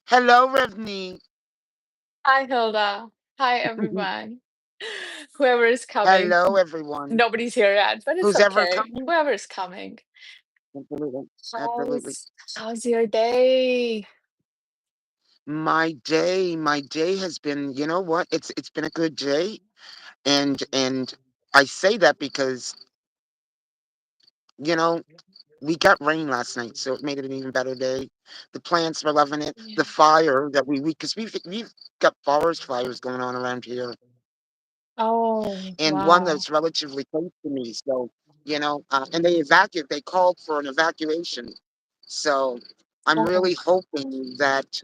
Hello, Revni. Hi, Hilda. Hi, everyone. Whoever is coming. Hello, everyone. Nobody's here yet, but it's Who's ever okay. coming? Whoever is coming. Absolutely. Absolutely. How's your day? My day has been, you know what? It's been a good day. And I say that because, you know, we got rain last night, so it made it an even better day. The plants were loving it. Yeah. The fire that because we've got forest fires going on around here, Oh, and one wow. that's relatively close to me. So, and they called for an evacuation. So I'm Oh, really hoping that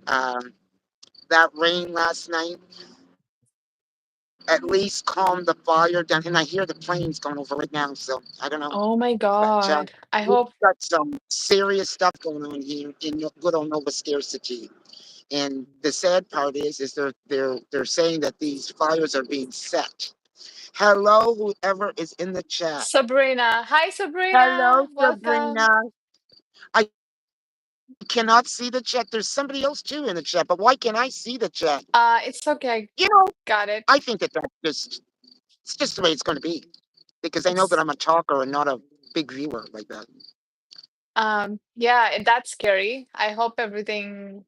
that rain last night at least calmed the fire down. And I hear the planes going over right now. So I don't know. oh my But God. I we've hope. got some serious stuff going on here in good old Nova Scarcity. And the sad part is they're saying that these fires are being set. Hello, whoever is in the chat. Sabrina. Hi, Hello, Sabrina. Welcome. Sabrina. I cannot see the chat. There's somebody else too in the chat, but why can't I see the chat? It's okay. You know, Got it. I think that it's just the way it's going to be because I know that It's I'm a talker and not a big viewer like that. yeah, that's scary. I hope everything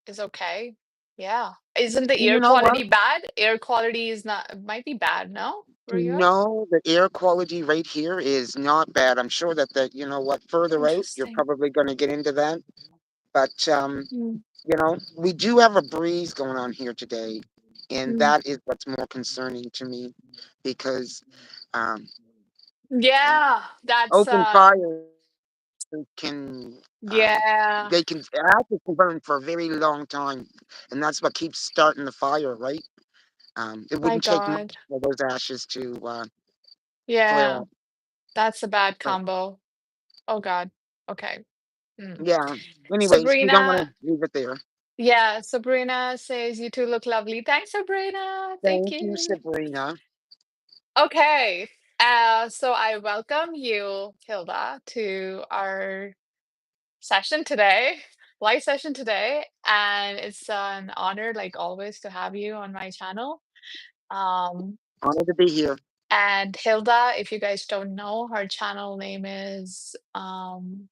is okay. Yeah. Isn't the You air know what? quality bad? Air quality is not might be bad, no? Where you at? No, the air quality right here is not bad. I'm sure that you know what, further out, you're Interesting. probably going to get into that. But Mm, we do have a breeze going on here today, and mm. that is what's more concerning to me because um, uh, Yeah, that's open fires yeah, they can ashes can burn for a very long time, and that's what keeps starting the fire, right? It my wouldn't take much God. for those ashes to flare Yeah, up. that's a bad But combo. Oh God. Okay. Mm. yeah. Anyways, we don't want Sabrina, to leave it there. yeah, Sabrina says you two look lovely. Thanks, Sabrina. Thank Thank you, you. Sabrina. Okay. So I welcome you, Hilda, to our session today, live session today, and it's an honor, like always, to have you on my channel. Um, Honored to be here. and Hilda, if you guys don't know, her channel name is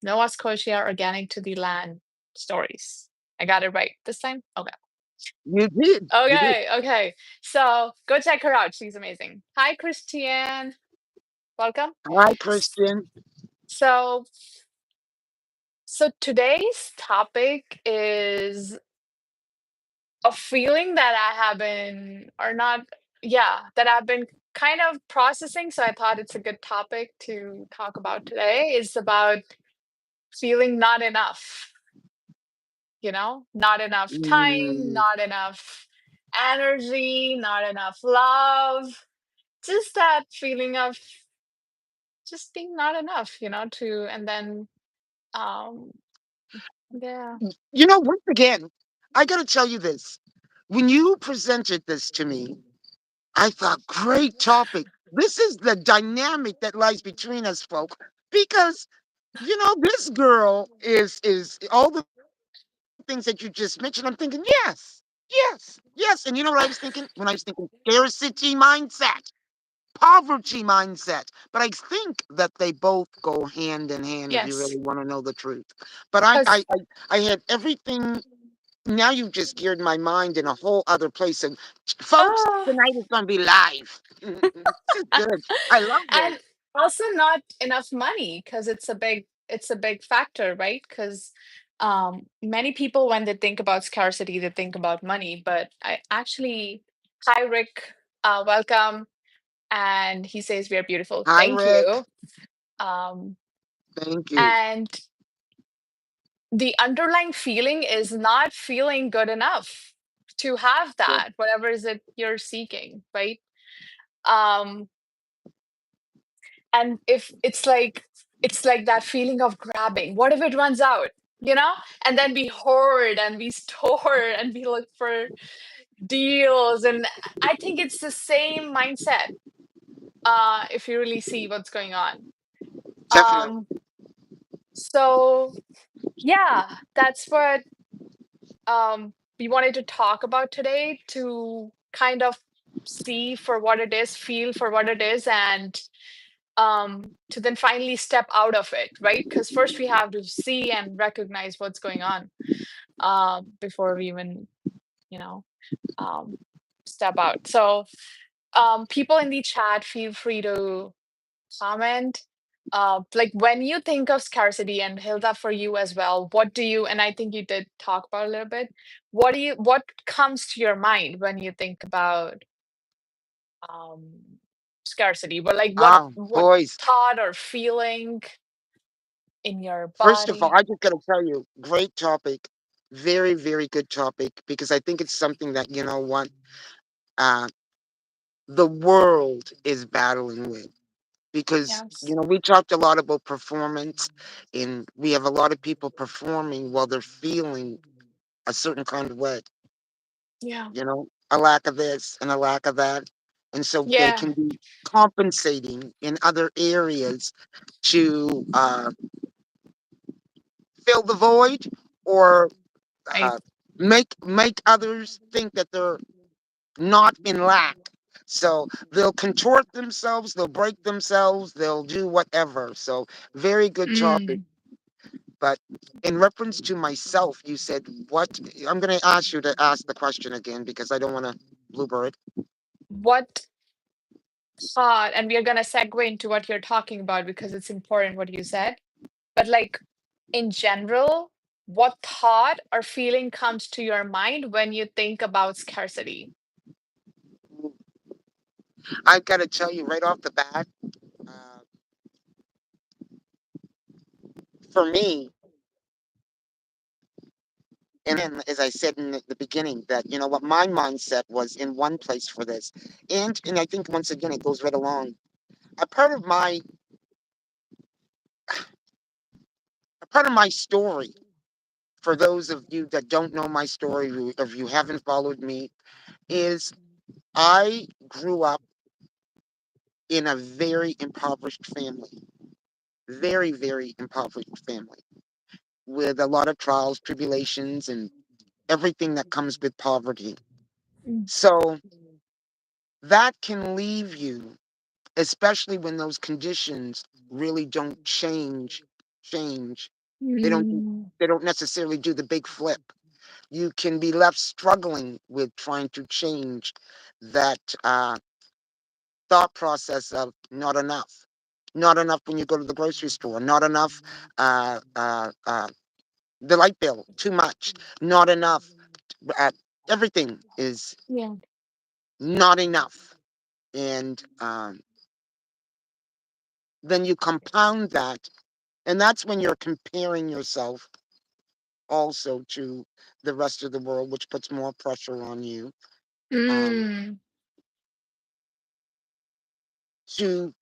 Nova Scotia Organic to the Land Stories. I got it right this time? Okay. You did. You did. Okay. So go check her out. She's amazing. Hi, Christiane. Welcome. Hi, S- Christian. So, so today's topic is a feeling that I have been, or not, yeah, that I've been kind of processing. So I thought it's a good topic to talk about today. Is about feeling not enough, not enough time, Mm, not enough energy, not enough love. Just that feeling of just being not enough, and then, um, yeah. Once again, I got to tell you this. When you presented this to me, I thought, great topic. This is the dynamic that lies between us, folk. Because this girl is all the things that you just mentioned. I'm thinking, yes. And you know what I was thinking? When I was thinking scarcity mindset, poverty mindset. But I think that they both go hand in hand if you Yes, really want to know the truth. But I had everything. Now you just geared my mind in a whole other place. And folks, because tonight is going to be live. This is good. I love this. and also not enough money, because it's a big factor, right? Because many people, when they think about scarcity, they think about money, but I actually, hi Rick, welcome, and he says we are beautiful, Hi, thank Rick. you. um Thank you. and the underlying feeling is not feeling good enough to have Yeah, that, whatever is it you're seeking, right? um and if it's like that feeling of grabbing, what if it runs out, you know and then we hoard and we store and we look for deals, and I think it's the same mindset, if you really see what's going on. definitely. um so yeah, that's what we wanted to talk about today to kind of see for what it is, feel for what it is, and to then finally step out of it, right? Because first we have to see and recognize what's going on before we even, you know, um, step out. So, people in the chat, feel free to comment. Like when you think of scarcity, and Hilda, for you as well, what do you, and I think you did talk about a little bit, what comes to your mind when you think about um scarcity? But like what Boys. thought or feeling in your First of all, body? I just got to tell you, great topic. Very, very good topic because I think it's something that, you know what, uh, the world is battling with. Because, Yes. we talked a lot about performance, and we have a lot of people performing while they're feeling a certain kind of way, Yeah. a lack of this and a lack of that. And so they Yeah. can be compensating in other areas to fill the void or Right. make others think that they're not in lack. So they'll contort themselves, they'll break themselves, they'll do whatever. So very good topic. Mm. But in reference to myself, you said what? I'm going to ask you to ask the question again because I don't want to blooper it. What thought, and we are gonna segue into what you're talking about because it's important what you said. But like in general, what thought or feeling comes to your mind when you think about scarcity? I got to tell you right off the bat, uh, for me, and again, as I said in the beginning, that what my mindset was in one place for this, and I think once again it goes right along. A part of my a part of my story, for those of you that don't know my story, if you haven't followed me, is I grew up in a very impoverished family, very, very impoverished family, with a lot of trials, tribulations, and everything that comes with poverty. Mm. So that can leave you, especially when those conditions really don't change. They don't Mm. they don't necessarily do the big flip. You can be left struggling with trying to change that thought process of not enough. Not enough when you go to the grocery store. Not enough. The light bill too much. Not enough. Uh, Everything is Yeah. not enough, and then you compound that, and that's when you're comparing yourself also to the rest of the world, which puts more pressure on you um, Mm. to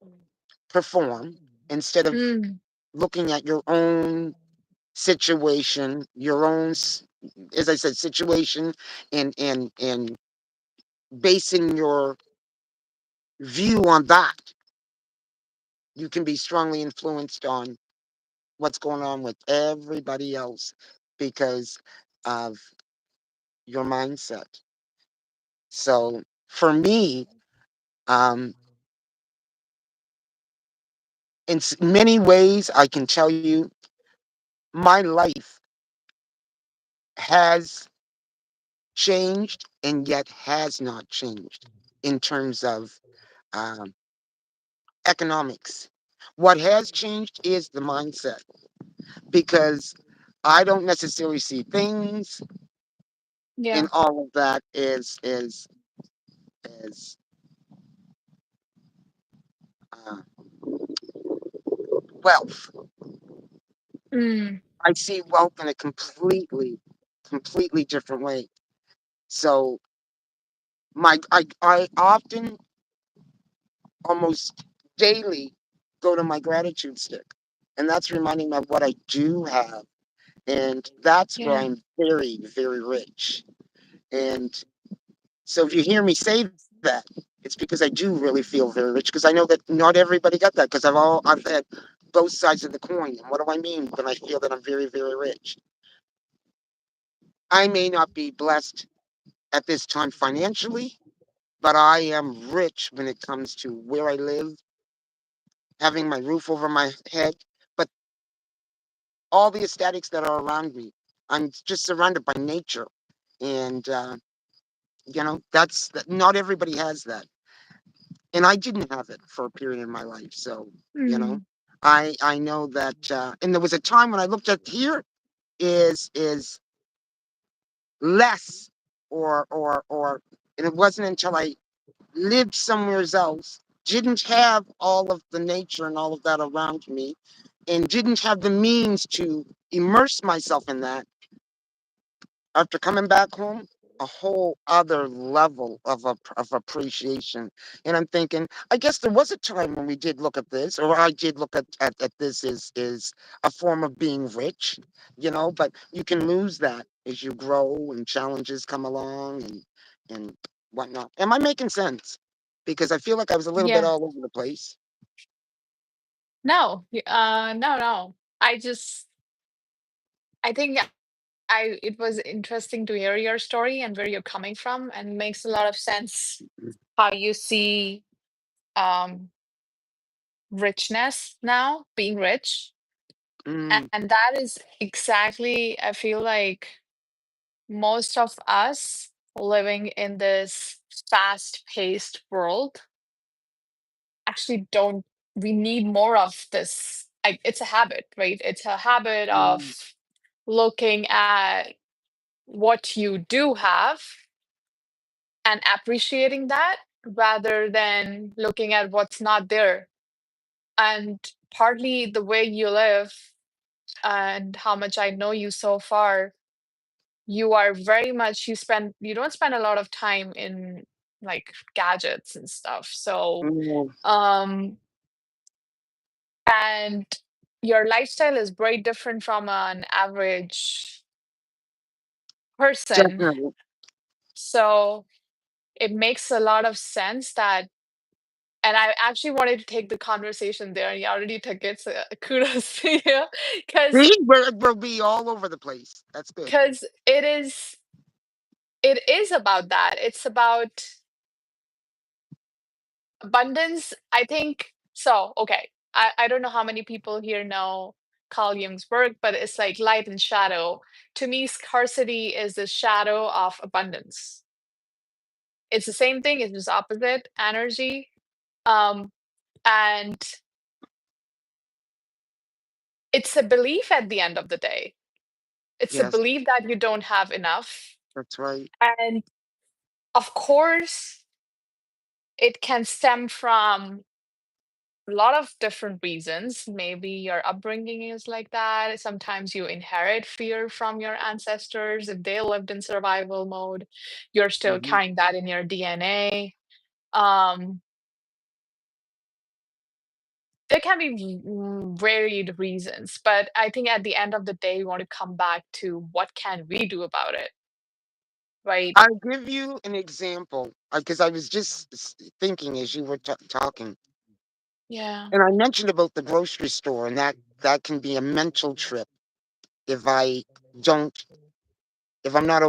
perform instead of Mm. looking at your own situation, your own, as I said, situation, and basing your view on that. You can be strongly influenced on what's going on with everybody else because of your mindset. So for me, um, in many ways, I can tell you my life has changed and yet has not changed in terms of um, economics. What has changed is the mindset because I don't necessarily see things in Yeah. all of that as uh, wealth. Mm. I see wealth in a completely different way. So I often, almost daily, go to my gratitude stick, and that's reminding me of what I do have, and that's where Yeah. I'm very, very rich. And so if you hear me say that, it's because I do really feel very rich because I know that not everybody got that because I've had both sides of the coin. And what do I mean when I feel that I'm very, very rich? I may not be blessed at this time financially, but I am rich when it comes to where I live, having my roof over my head, but all the aesthetics that are around me. I'm just surrounded by nature. And, not everybody has that. And I didn't have it for a period in my life. So, you know, Mm, I know that, and there was a time when I looked at here is less and it wasn't until I lived somewhere else, didn't have all of the nature and all of that around me, and didn't have the means to immerse myself in that. After coming back home, a whole other level of appreciation. And I'm thinking, I guess there was a time when we did look at this, or I did look at this is a form of being rich, but you can lose that as you grow and challenges come along and whatnot. Am I making sense? Because I feel like I was a little bit yeah. all over the place. No, no, no. I think it was interesting to hear your story and where you're coming from, and makes a lot of sense how you see um richness now, being rich. Mm, And that is exactly, I feel like most of us living in this fast-paced world actually don't we need more of this. Like, it's a habit, right? It's a habit mm, of looking at what you do have and appreciating that rather than looking at what's not there. And partly the way you live and how much I know you so far, you are very much you don't spend a lot of time in like gadgets and stuff. So mm, um and your lifestyle is very different from an average person. definitely. So it makes a lot of sense that, and I actually wanted to take the conversation there, and you already took it, so kudos to you. Because See, we'll be all over the place. That's good. because it is about that. It's about abundance, I think. So, okay, I don't know how many people here know Carl Jung's work, but it's like light and shadow. To me, scarcity is the shadow of abundance. It's the same thing, it's just opposite energy. Um, and it's a belief at the end of the day. It's a Yes, belief that you don't have enough. that's right. And of course, it can stem from a lot of different reasons. Maybe your upbringing is like that. Sometimes you inherit fear from your ancestors. If they lived in survival mode, you're still Mhm. carrying that in your DNA. Um, there can be varied reasons, but I think at the end of the day, we want to come back to what can we do about it, right? I'll give you an example because I was just thinking as you were talking, Yeah. and I mentioned about the grocery store, and that can be a mental trip if I don't, if I'm not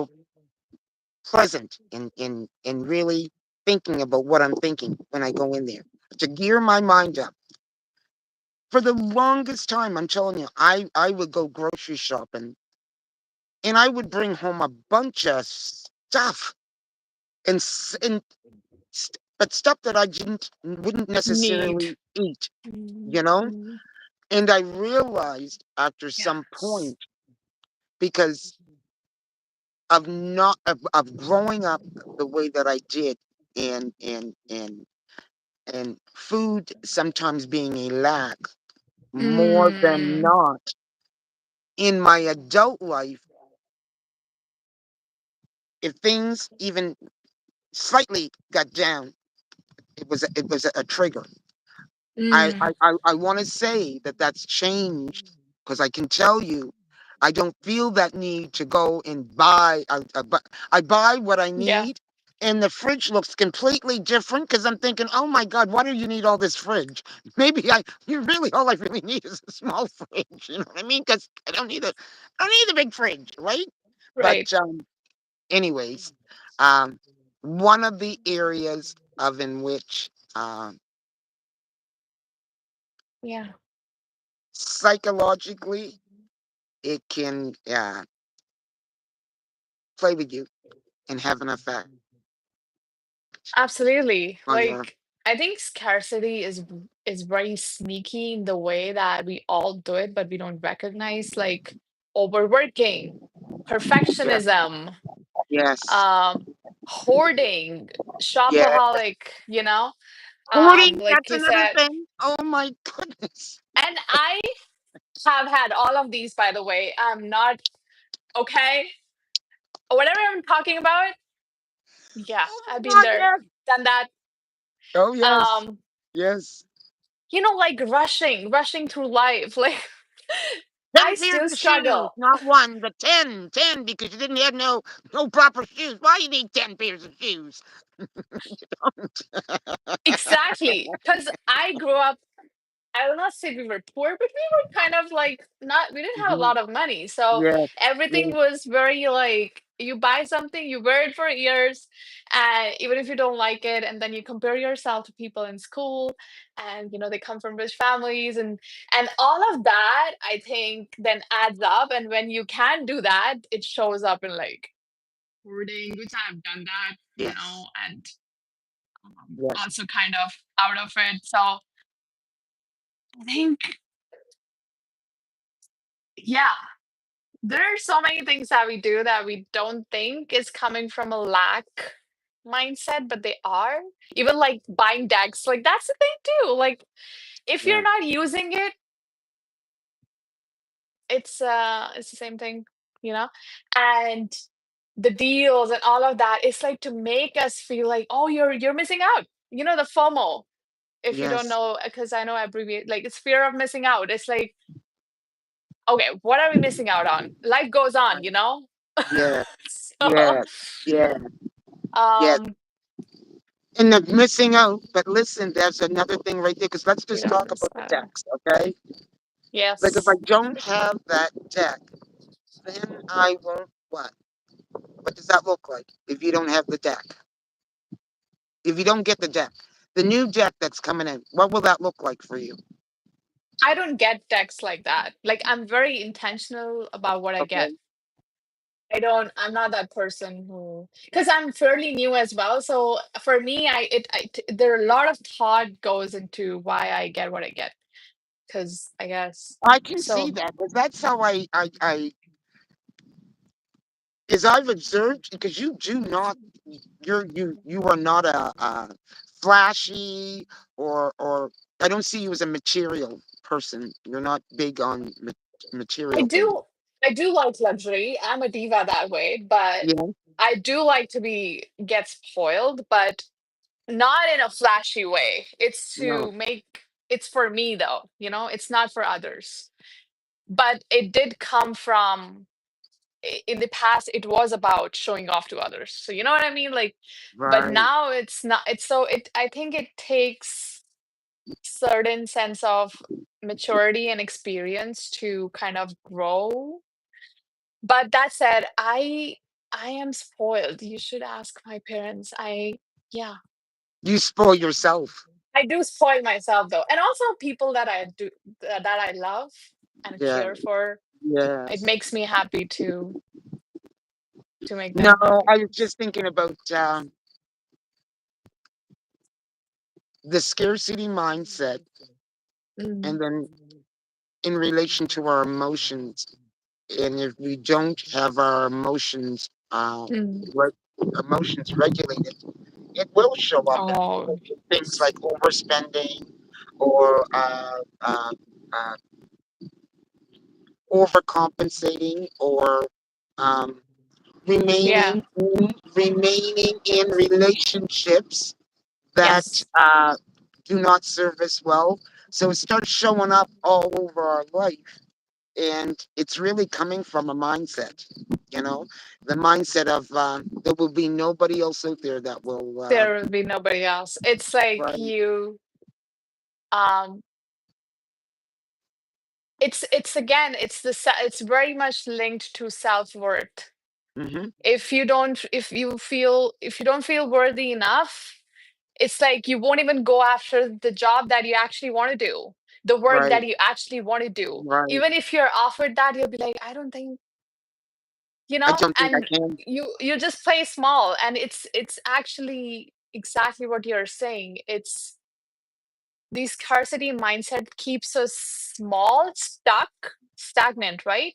present in really thinking about what I'm thinking when I go in there to gear my mind up. For the longest time, I'm telling you, I would go grocery shopping and I would bring home a bunch of stuff and but stuff that I didn't wouldn't Need. necessarily eat, you know? Mhm. And I realized after some Yes. point, because of not of growing up the way that I did, and food sometimes being a lack more than Mm, not in my adult life, if things even slightly got down, it was a trigger. mm, I want to say that that's changed because I can tell you, I don't feel that need to go and buy. I buy what I yeah. need, and the fridge looks completely different because I'm thinking, oh my God, why do you need all this fridge? Maybe you really all I really need is a small fridge. You know what I mean? Because I don't need a big fridge, right? But Right. anyways, um, one of the areas of in which Yeah. psychologically it can play with you and have an effect Absolutely. on your. Like, I think scarcity is very sneaky in the way that we all do it, but we don't recognize, like overworking, Yeah. perfectionism, Yes. um, hoarding, Yeah. shopaholic, Hoarding, like that's you another said. thing. Oh my goodness. And I have had all of these, by the way. I'm not okay. Whatever I'm talking about, yeah, Oh I've been my God, there, yes. done that. Oh yes. Um, Yes. like rushing through life. Like 10 I pairs still of shoes, struggle. not one, but 10. 10 because you didn't have no proper shoes. Why you need 10 pairs of shoes? Exactly. Because I grew up, I will not say we were poor, but we were kind of like not, we didn't have a Mhm. lot of money. So Yes. everything Yes. was very like, you buy something, you wear it for years, and even if you don't like it, and then you compare yourself to people in school, and they come from rich families, and all of that, I think, then adds up. And when you can do that, it shows up in like hoarding, which I've done that, Yes. and Yes. also kind of out of it. So I think, yeah, there are so many things that we do that we don't think is coming from a lack mindset, but they are. Even like buying decks, like that's the thing too. Like if Yeah. you're not using it, it's the same thing, you know? And the deals and all of that, it's like to make us feel like, oh, you're missing out. The FOMO. If you don't Yes. know, because I know I abbreviate, like it's fear of missing out. It's like, okay, what are we missing out on? Life goes on, you know? Yeah. So, Yeah. Yeah. Yes. um, And the missing out, but listen, there's another thing right there, because let's we just don't talk miss about the out. decks, okay? Like if I Yes. don't have that deck, then I won't what? What does that look like if you don't have the deck? If you don't get the deck, the new deck that's coming in, what will that look like for you? I don't get texts like that. Like I'm very intentional about what I get. Okay. I'm not that person who, because I'm fairly new as well. So for me, there are a lot of thought goes into why I get what I get. Because I guess I can see so. that, but that's how I as I've observed, because you do not, you are not a flashy or I don't see you as a material person. You're not big on I material things. do, I do like luxury. I'm a diva that way, but Yeah. I do like to be get spoiled, but not in a flashy way. No. It's for me though, it's not for others. But it did come from in the past, it was about showing off to others. So you know what I mean? Like, but Right. now it's not, I think it takes certain sense of maturity and experience to kind of grow. But that said, I am spoiled. You should ask my parents. Yeah, You spoil yourself. I do spoil myself though. And also people that I love and Yeah. care for. It Yes. makes me happy to make No, them happy. I was just thinking about the scarcity mindset, Mm, and then in relation to our emotions. And if we don't have our mm. re- emotions regulated, it will show up Oh, in things like overspending or uh, overcompensating or um, yeah. remaining in relationships that Yes. do not serve us well. So it starts showing up all over our life. And it's really coming from a mindset, you know, the mindset of there will be nobody else out there that will, There will be nobody else. It's like right? um, it's again, it's very much linked to self-worth. Hmm. If you don't feel worthy enough, it's like you won't even go after the job that you actually want to do, the work Right. that you actually want to do. Right. Even if you're offered that, you'll be like, I don't think, I don't think I and can. you just play small, and it's actually exactly what you're saying. It's the scarcity mindset keeps us small, stuck, stagnant, right?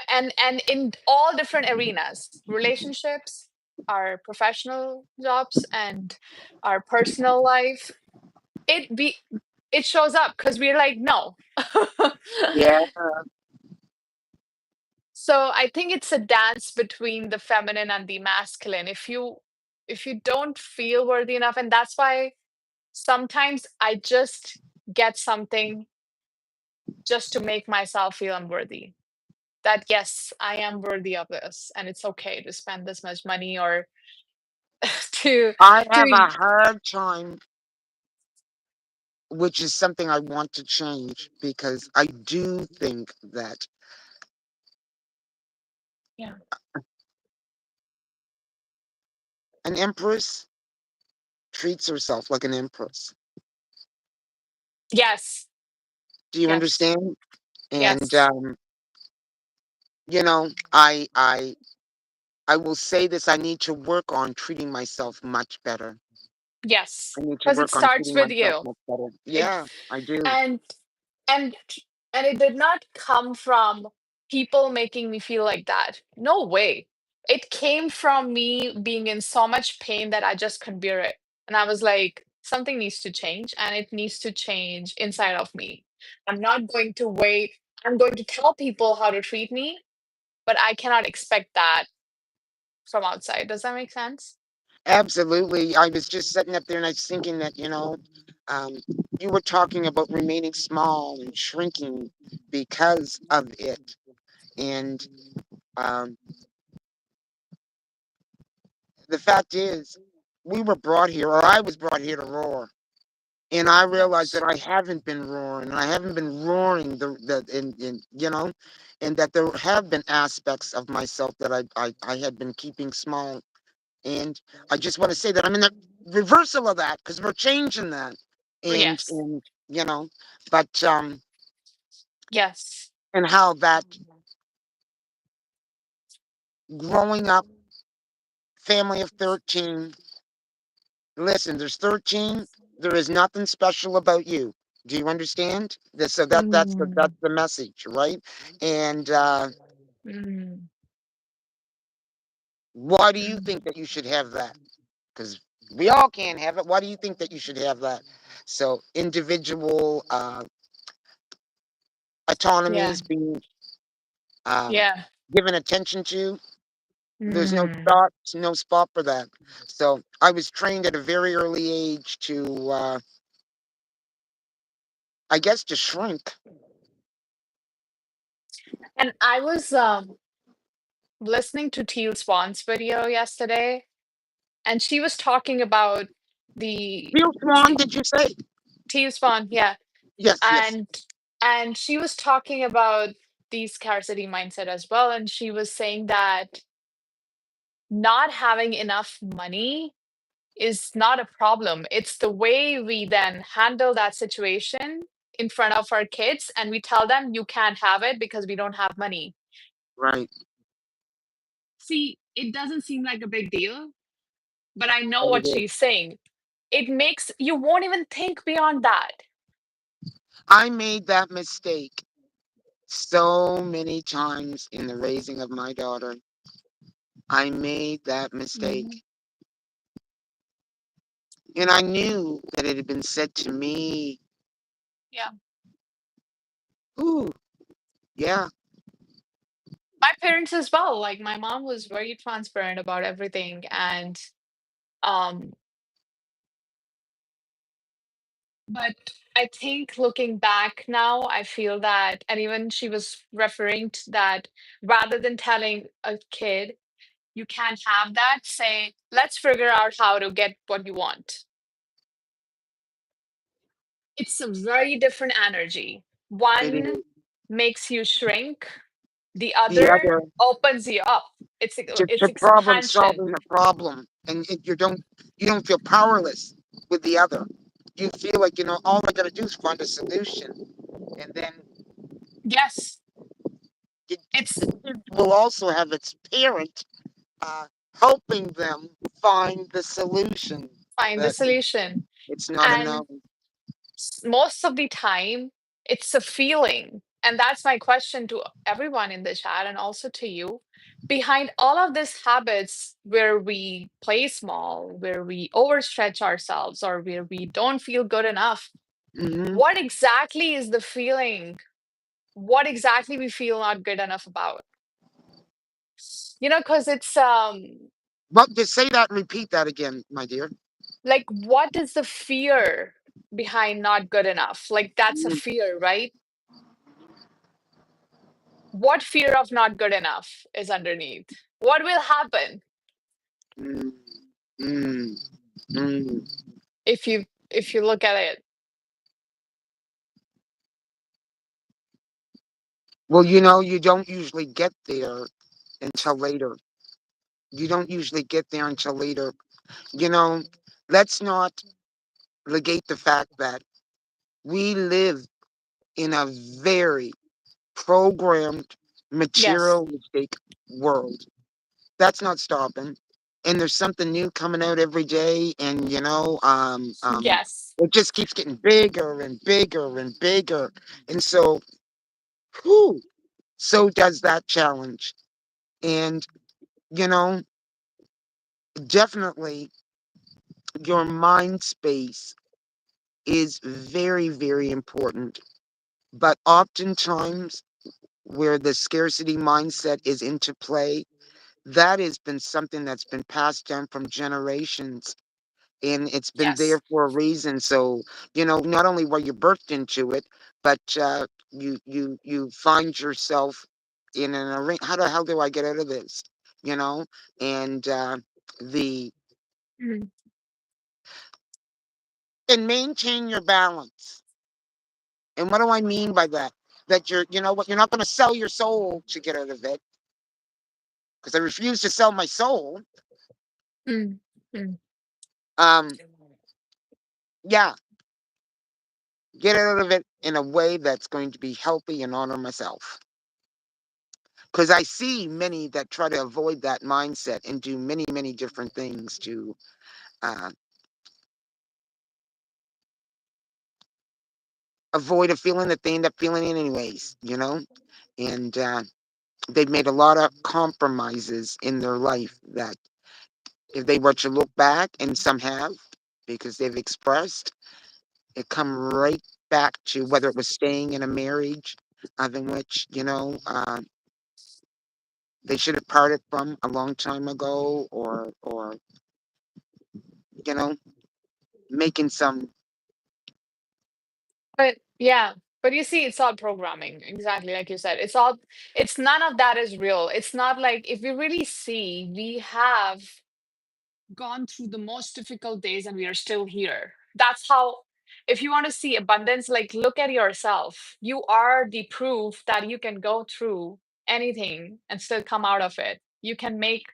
And in all different arenas, relationships, our professional jobs, and our personal life, it be it shows up because we're like, no. Yeah. So I think it's a dance between the feminine and the masculine. If you don't feel worthy enough, and that's why sometimes I just get something just to make myself feel unworthy. That yes, I am worthy of this, and it's okay to spend this much money, or to I have to a hard time, which is something I want to change because I do think that yeah. an empress treats herself like an empress. Yes, Do you yes, understand? And yes, I will say this: I need to work on treating myself much better. yes, I need to because it work on starts treating with myself you. much better. It Yeah, I do. and and and it did not come from people making me feel like that. No way. It came from me being in so much pain that I just couldn't bear it. And I was like, something needs to change, and it needs to change inside of me. I'm not going to wait. I'm going to tell people how to treat me, but I cannot expect that from outside. Does that make sense? Absolutely. I was just sitting up there and I was thinking that, um, you were talking about remaining small and shrinking because of it. And um, the fact is, we were brought here, or I was brought here to roar. And I realized that Yes. I haven't been roaring, and I haven't been roaring and that there have been aspects of myself that I had been keeping small. And I just want to say that I'm in the reversal of that because we're changing that. And Yes. and you know, but Yes. and how that growing up, family of 13, listen, there's 13, there is nothing special about you. Do you understand? So that's Mm, the message, right? And mm, why do you think mm. that you should have that? Because we all can't have it. Why do you think that you should have that? So individual Yeah. autonomies being um, Yeah. given attention to. There's Mm. no spot for that. So I was trained at a very early age to, I guess, to shrink. And I was listening to Teal Swan's video yesterday, and she was talking about the Real Swan, she, did you say? Teal Swan, yeah, Yes, yes. and and she was talking about the scarcity mindset as well, and she was saying that not having enough money is not a problem. It's the way we then handle that situation in front of our kids, and we tell them you can't have it because we don't have money. Right. See, it doesn't seem like a big deal, but I know But it what is. she's saying. It makes you won't even think beyond that. I made that mistake so many times in the raising of my daughter. I made that Mhm. mistake. And I knew that it had been said to me. Yeah. Ooh, yeah. My parents as well. Like my mom was very transparent about everything, and um but I think looking back now, I feel that, and even she was referring to that, rather than telling a kid, you can't have that, say, let's figure out how to get what you want. It's a very different energy. It One is. makes you shrink, The the other other opens you up. It's to problem expansion. solving the problem, and you don't feel powerless with the other. You feel like all I got to do is find a solution, and then Yes, it, the it's kid will also have its parent uh, helping them find the solution. find the That solution. it's not enough. And most of the time, it's a feeling. And that's my question to everyone in the chat and also to you. Behind all of these habits where we play small, where we overstretch ourselves, or where we don't feel good enough, Hmm. what exactly is the feeling? What exactly we feel not good enough about? Because it's Well, just say that and repeat that again, my dear. like, what is the fear behind not good enough? Like, that's a Mm, fear, right? What fear of not good enough is underneath? What will happen mm, mm, mm. if you look at it? Well, you don't usually get there until later. You don't usually get there until later. You know, let's not negate the fact that we live in a very programmed, Yes. materialistic world. That's not stopping. And there's something new coming out every day, and Yes. it just keeps getting bigger and bigger and bigger. And so, whew, so does that challenge. And you know, definitely your mind space is very, very important. But oftentimes, where the scarcity mindset is into play, that has been something that's been passed down from generations, and it's been there Yes. for a reason. So, not only were you birthed into it, but you find yourself in an arena. How the hell do I get out of this? You know, and the Mhm. and maintain your balance. And what do I mean by that? That you're not going to sell your soul to get out of it, because I refuse to sell my soul. Mm. Mm. Um, yeah, get out of it in a way that's going to be healthy and honor myself. Because I see many that try to avoid that mindset and do many, many different things to uh, avoid a feeling that they end up feeling it anyways. And they've made a lot of compromises in their life that if they were to look back, and some have, because they've expressed, it come right back to whether it was staying in a marriage, in which, they should have parted from a long time ago, or you know, making some. But yeah, but you see, it's all programming, exactly like you said. It's none of that is real. It's not like if we really see, we have gone through the most difficult days and we are still here. That's how, if you want to see abundance, like look at yourself. You are the proof that you can go through anything and still come out of it. You can make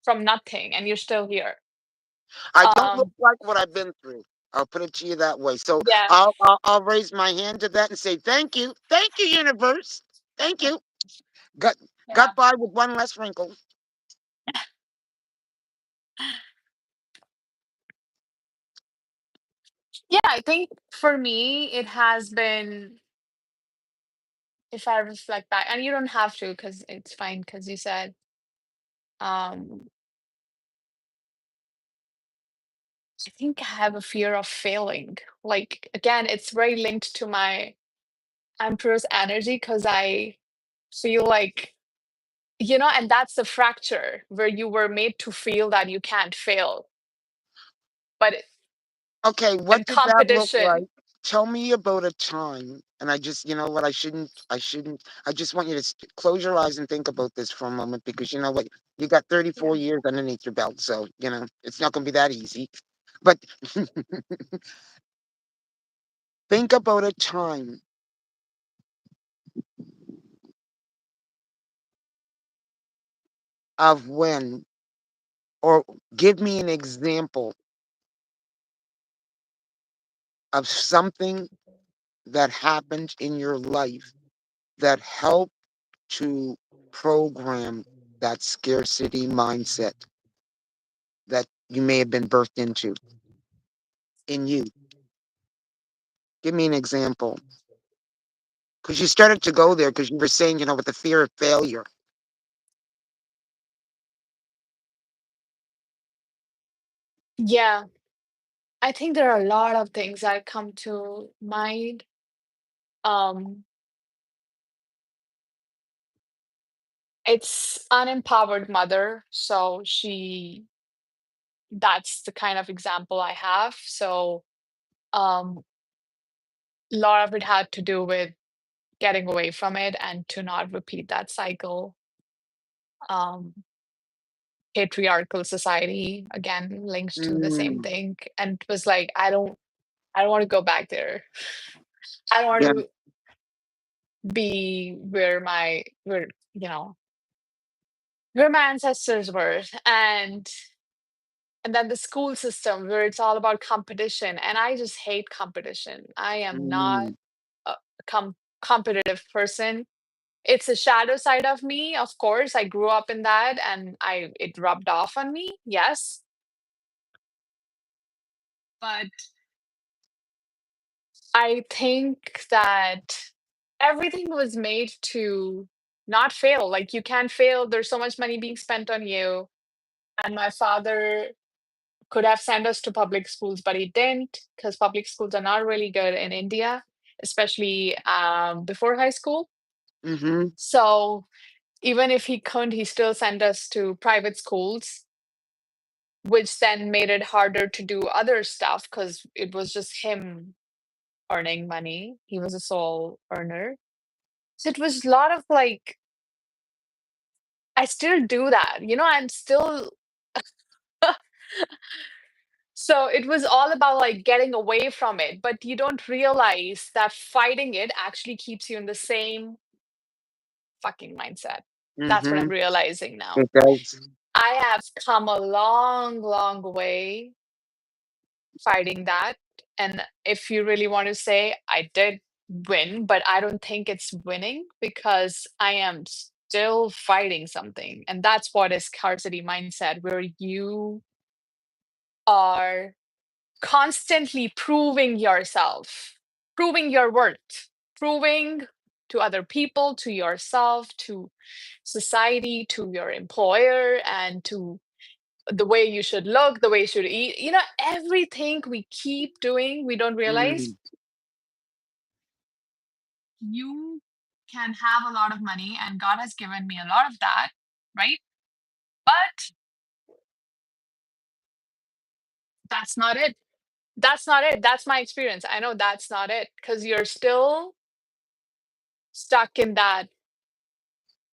from nothing and you're still here. I don't look Um, like what I've been through. I'll put it to you that way. So yeah, I'll raise my hand to that and say thank you, universe, thank you. Got yeah. got by with one less wrinkle. Yeah, I think for me, it has been, if I reflect back, and you don't have to because it's fine, because you said, um, I think I have a fear of failing. Like, again, it's very linked to my Emperor's energy because I feel like, and that's the fracture where you were made to feel that you can't fail. But Okay, in what did that look like? competition, Tell me about a time. And I just, you know what, I shouldn't, I just want you to close your eyes and think about this for a moment, because you know what, you got 34 yeah. years underneath your belt. So, it's not going to be that easy. But think about a time of when, or give me an example of something that happened in your life that helped to program that scarcity mindset that you may have been birthed into in you. Give me an example. Because you started to go there because you were saying, with the fear of failure. Yeah, I think there are a lot of things that come to mind. Um, it's unempowered mother, so that's the kind of example I have. So, um, a lot of it had to do with getting away from it and to not repeat that cycle. Um, Patriarchal society again links to the same Mm, thing, and it was like I don't want to go back there. I don't want yeah. to be where where my ancestors were, and then the school system where it's all about competition, and I just hate competition. I am not Mm, a competitive person. It's a shadow side of me, of course. I grew up in that and I it rubbed off on me, yes. But I think that everything was made to not fail. Like you can't fail. There's so much money being spent on you. And my father could have sent us to public schools, but he didn't because public schools are not really good in India, especially before high school. mm-hmm, So even if he couldn't, he still sent us to private schools, which then made it harder to do other stuff because it was just him earning money. He was a sole earner. So it was a lot of like, I still do that, I'm still so it was all about like getting away from it, but you don't realize that fighting it actually keeps you in the same fucking mindset. That's what mm-hmm. I'm realizing now. It does. I have come a long, long way fighting that. And if you really want to say, I did win, but I don't think it's winning because I am still fighting something. And that's what is scarcity mindset, where you are constantly proving yourself, proving your worth, proving to other people, to yourself, to society, to your employer, and to the way you should look, the way you should eat. Everything we keep doing, we don't realize Mm, you can have a lot of money, and God has given me a lot of that, right? But that's not it. That's not it. That's my experience. I know that's not it because you're still stuck in that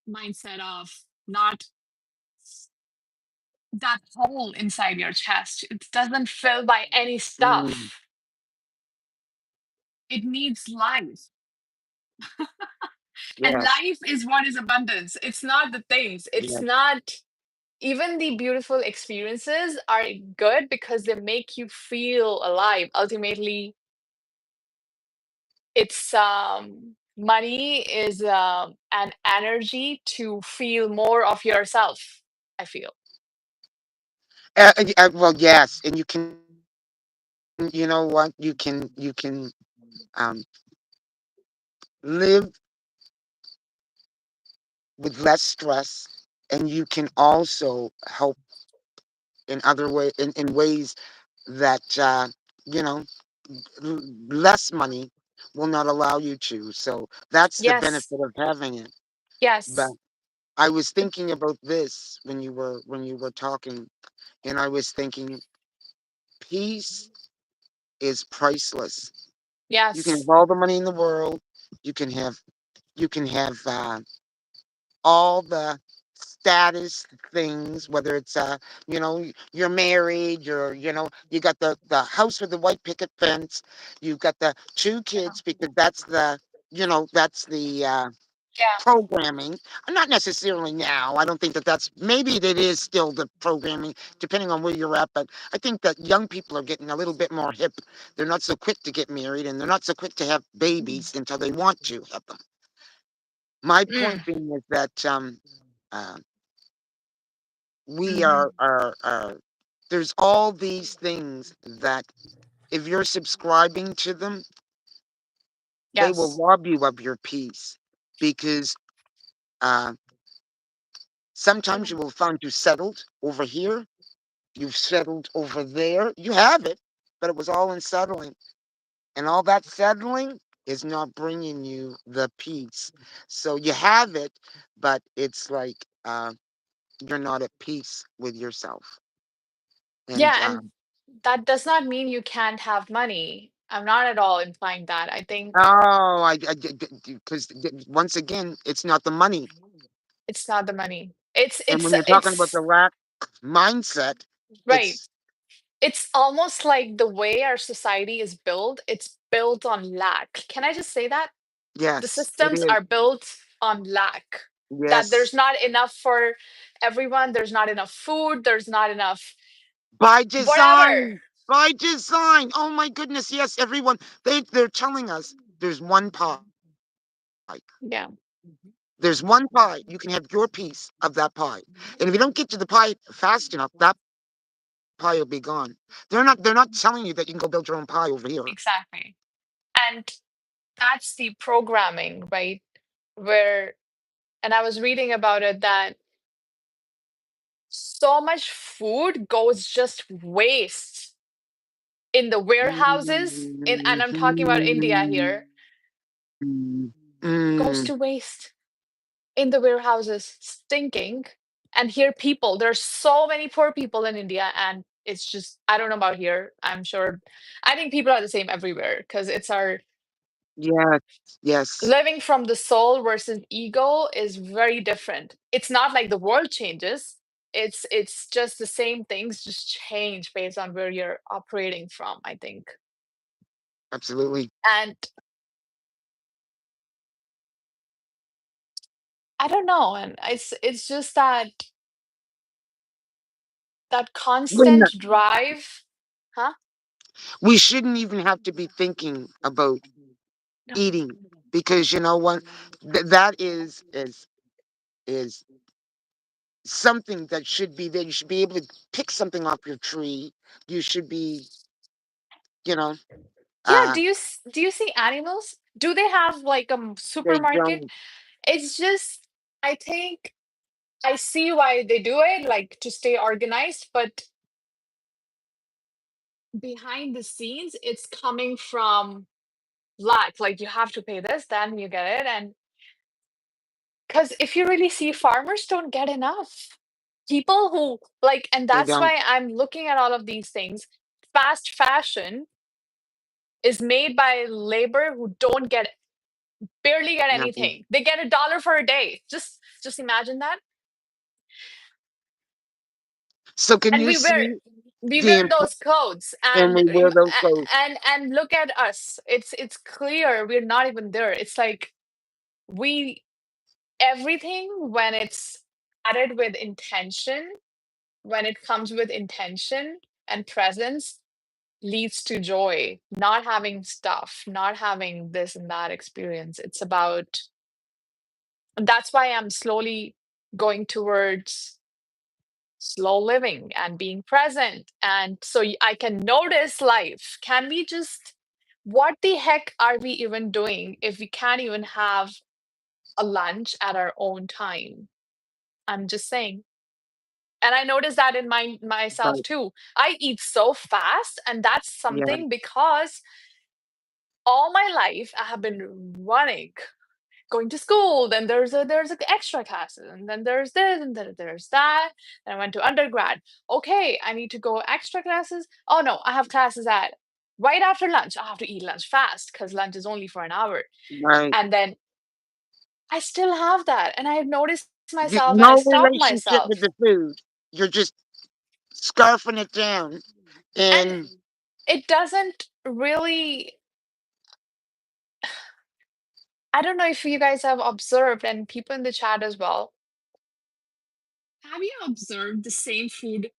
mindset of not that hole inside your chest. It doesn't fill by any mm, stuff. It needs life. And yes, life is what is abundance. It's not the things. It's yes. not even the beautiful experiences are good because they make you feel alive. Ultimately, it's money is an energy to feel more of yourself, I feel. Well, yes, and you know what? You can um, live with less stress, and you can also help in in ways that you know less money will not allow you to. So that's the Yes. benefit of having it. But Yes. I was thinking about this when you were talking, and I was thinking peace is priceless. You can have Yes. all the money in the world. You can have all the status things, whether it's you're married, you got the house with the white picket fence, you've got the two Yeah. kids because that's the you know that's the Yeah. programming. Not necessarily now. I don't think that that's maybe it is still the programming, depending on where you're at. But I think that young people are getting a little bit more hip. They're not so quick to get married, and they're not so quick to have babies until they want to have them. My Mm. point being is that uh, we Hmm. are there's all these things that if you're subscribing to them, they will Yes. rob you of your peace because uh, sometimes you will find you settled over here, you've settled over there. You have it, but it was all unsettling. And all that settling is not bringing you the peace. So you have it, but it's like you're not at peace with yourself. And Yeah, and that does not mean you can't have money. I'm not at all implying that. I think oh, because once again, it's not the money. it's not the money. And when you're talking about the lack mindset, Right. it's It's almost like the way our society is built, it's built on lack. Can I just say that? The yes, it systems is. are built on lack. That there's Yes. not enough for everyone, there's not enough food, there's not enough By whatever. design. By design. Oh my goodness. Yes, everyone. They're telling us there's one pie. Yeah, There's one pie. You can have your piece of that pie. And if you don't get to the pie fast enough, that pie will be gone. They're not telling you that you can go build your own pie over here. exactly. And that's the programming, right? Where, and I was reading about it that so much food goes just waste in the warehouses in, and I'm talking about India here, goes Mm. to waste in the warehouses, stinking. And here, people, there's so many poor people in India, and it's just, I don't know about here. I'm sure, I think people are the same everywhere because it's our Yes, yes, living from the soul versus ego is very different. It's not like the world changes. It's just the same things, just change based on where you're operating from, I think. absolutely. And I don't know, and it's just that We're constant not- drive, huh? We shouldn't even have to be thinking about No. eating because you know what, that is something that should be there. You should be able to pick something off your tree. You should be, you know, Yeah, uh, do you see animals? Do they have like a they supermarket? don't. It's just, I think I see why they do it, like to stay organized, but behind the scenes, it's coming from lack. Like you have to pay this, then you get it. And because if you really see, farmers don't get enough. People who like, and They that's don't. why I'm looking at all of these things. Fast fashion is made by labor who don't get barely get Nothing. anything. They get $1 for a day. Just imagine that. So can And you see we the wear those clothes and we wear those clothes? and look at us. It's clear we're not even there. It's like we everything when it's added with intention, when it comes with intention and presence, leads to joy. Not having stuff, not having this and that experience. It's about, that's why I'm slowly going towards slow living and being present. And so I can notice life. Can we just, what the heck are we even doing if we can't even have a lunch at our own time? I'm just saying. And I notice that in myself Right. too. I eat so fast, and that's Yeah. something because all my life I have been running, going to school, then there's extra classes, and then there's this, and then there's that. Then I went to undergrad. Okay, I need to go extra classes. Oh no, I have classes at right after lunch. I have to eat lunch fast because lunch is only for an hour. Right. And then I still have that. And I have noticed You, myself and I no stopped relationship with myself. the food. You're just scarfing it down. And And it doesn't really I don't know if you guys have observed, and people in the chat as well. Have you observed the same food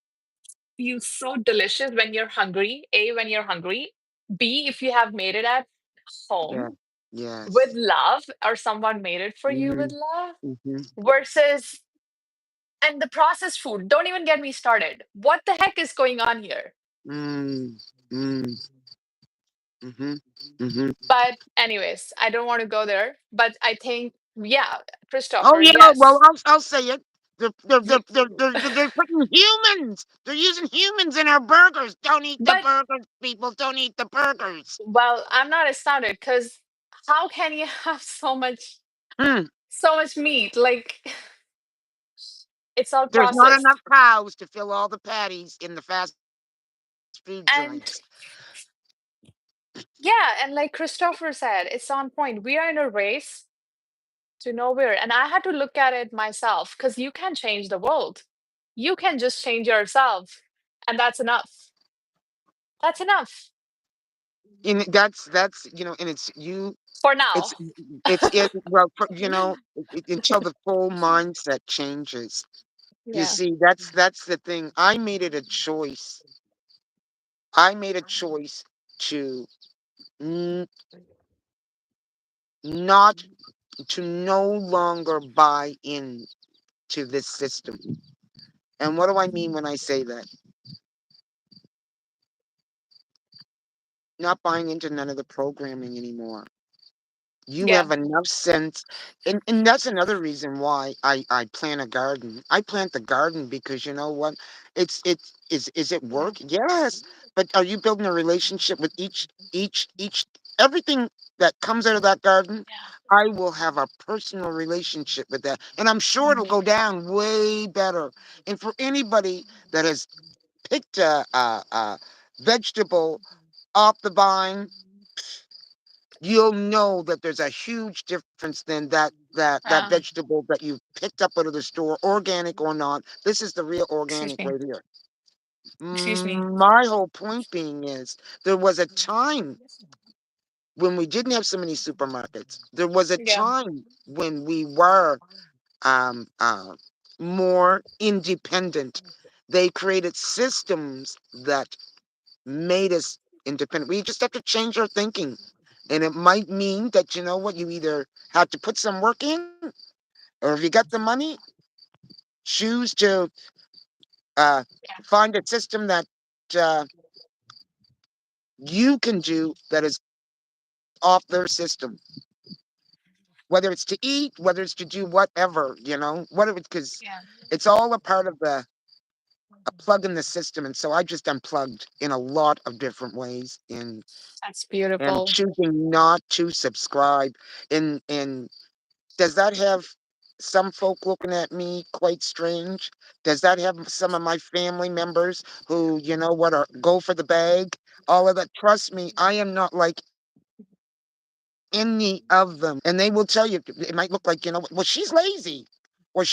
feels so delicious when you're hungry? A, when you're hungry. B, if you have made it at Yeah. home with Yes. love or someone made it for you with Mhm. love Mhm. versus, and the processed food. Don't even get me started. What the heck is going on here? Mm. Mm. Mhm. Mhm. But anyways, I don't want to go there. But I think, yeah, Oh Christopher, yeah. Well, yes. I'll say it. You, They're putting humans. They're using humans in our burgers. Don't eat the but burgers, people. Don't eat the burgers. well, I'm not astounded because how can you have Hmm. so much meat? Like it's all There's not processed. enough cows to fill all the patties in the fast food And joints. yeah, and like Christopher said, it's on point. We are in a race to nowhere. And I had to look at it myself because you can change the world. You can just change yourself. And that's enough. That's enough And that's and it's you. for now. It's it. Well, until the whole mindset changes. You Yeah. see, that's the thing. I made it a choice. I made a choice to n- not to no longer buy in to this system. And what do I mean when I say that? Not buying into none of the programming anymore. You Yeah. have enough sense, and that's another reason why I plant a garden. I plant the garden because you know what? It's is it work? Yes. But are you building a relationship with each everything that comes out of that garden? I will have a personal relationship with that. And I'm sure it'll go down way better. And for anybody that has picked a vegetable off the vine, you'll know that there's a huge difference than that Yeah. vegetable that you picked up out of the store, organic or not. This is the real Excuse organic me. right here. Excuse me. My whole point being is there was a time when we didn't have so many supermarkets. There was a Yeah. time when we were um, uh, more independent. They created systems that made us independent. We just have to change our thinking. And it might mean that, you know what, you either have to put some work in, or if you got the money, choose to uh, Yeah. find a system that uh, you can do that is off their system, whether it's to eat, whether it's to do whatever, whatever, because Yeah. it's all a part of the a plug in the system. And so I just unplugged in a lot of different ways That's and beautiful. choosing not to subscribe. And does that have some folk looking at me quite strange? Does that have some of my family members who, you know what, are go for the bag? All of that. Trust me, I am not like any of them. And they will tell you, it might look like, well, she's lazy. Or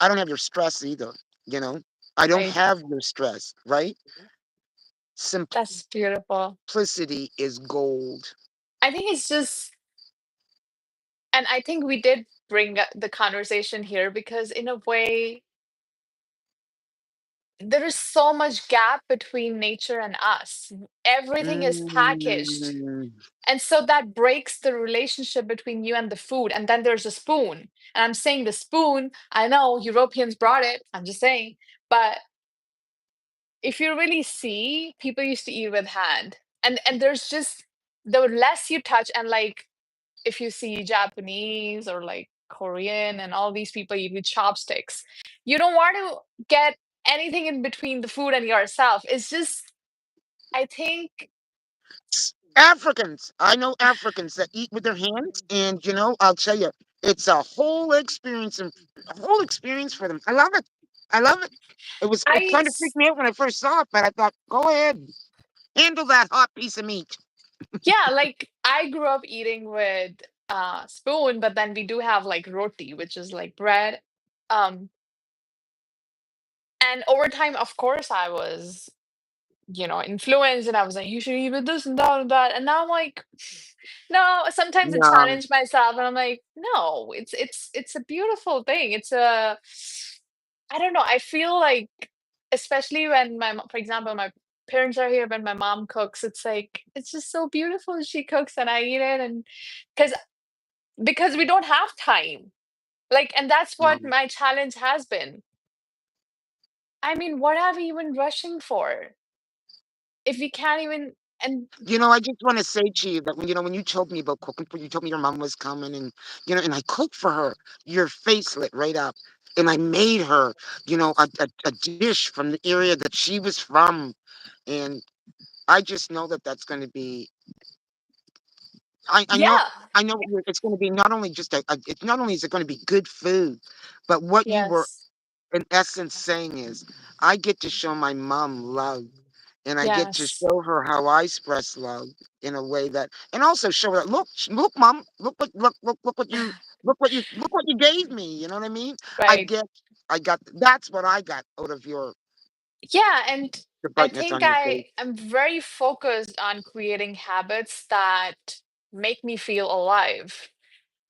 I don't have your stress either, you know? I don't Right. have your stress, right? That's beautiful. Simplicity is gold. I think it's just, and I think we did bring the conversation here because, in a way, there is so much gap between nature and us. Everything is packaged. Mm. And so that breaks the relationship between you and the food. And then there's a spoon. And I'm saying the spoon, I know Europeans brought it. I'm just saying. But if you really see, people used to eat with hand. And there's just the less you touch, and like if you see Japanese or like Korean and all these people eat with chopsticks, you don't want to get anything in between the food and yourself. It's just, I think, Africans. I know Africans that eat with their hands, and I'll tell you, it's a whole experience and a whole experience for them. I love it. I love it. It I, kind of freaked me out when I first saw it, but I thought, go ahead, handle that hot piece of meat. yeah, like I grew up eating with spoon, but then we do have like roti, which is like bread. Um, and over time, of course, I was influenced, and I was like, you should eat with this and that and that. And now I'm like, no, sometimes I No, challenge myself and I'm like, no, it's a beautiful thing. I don't know, I feel like, especially when for example, my parents are here, when my mom cooks, it's like it's just so beautiful. She cooks and I eat it, and because we don't have time. Like, and that's what no. my challenge has been. I mean, what are we even rushing for? If we can't even, and I just want to say to you that when you told me about cooking for you told me your mom was coming, and I cooked for her. Your face lit right up, and I made her, a dish from the area that she was from, and I just know that that's going to be. I know. yeah, I know it's going to be not only it's not only is it going to be good food, but what you were yes, in essence saying is, I get to show my mom love, and I get to yes, show her how I express love in a way that, and also show her, look, mom, look what you gave me. You know what I mean? I right. get, I got that's what I got out of Yeah, and the I brightness think on your I face. am very focused on creating habits that make me feel alive.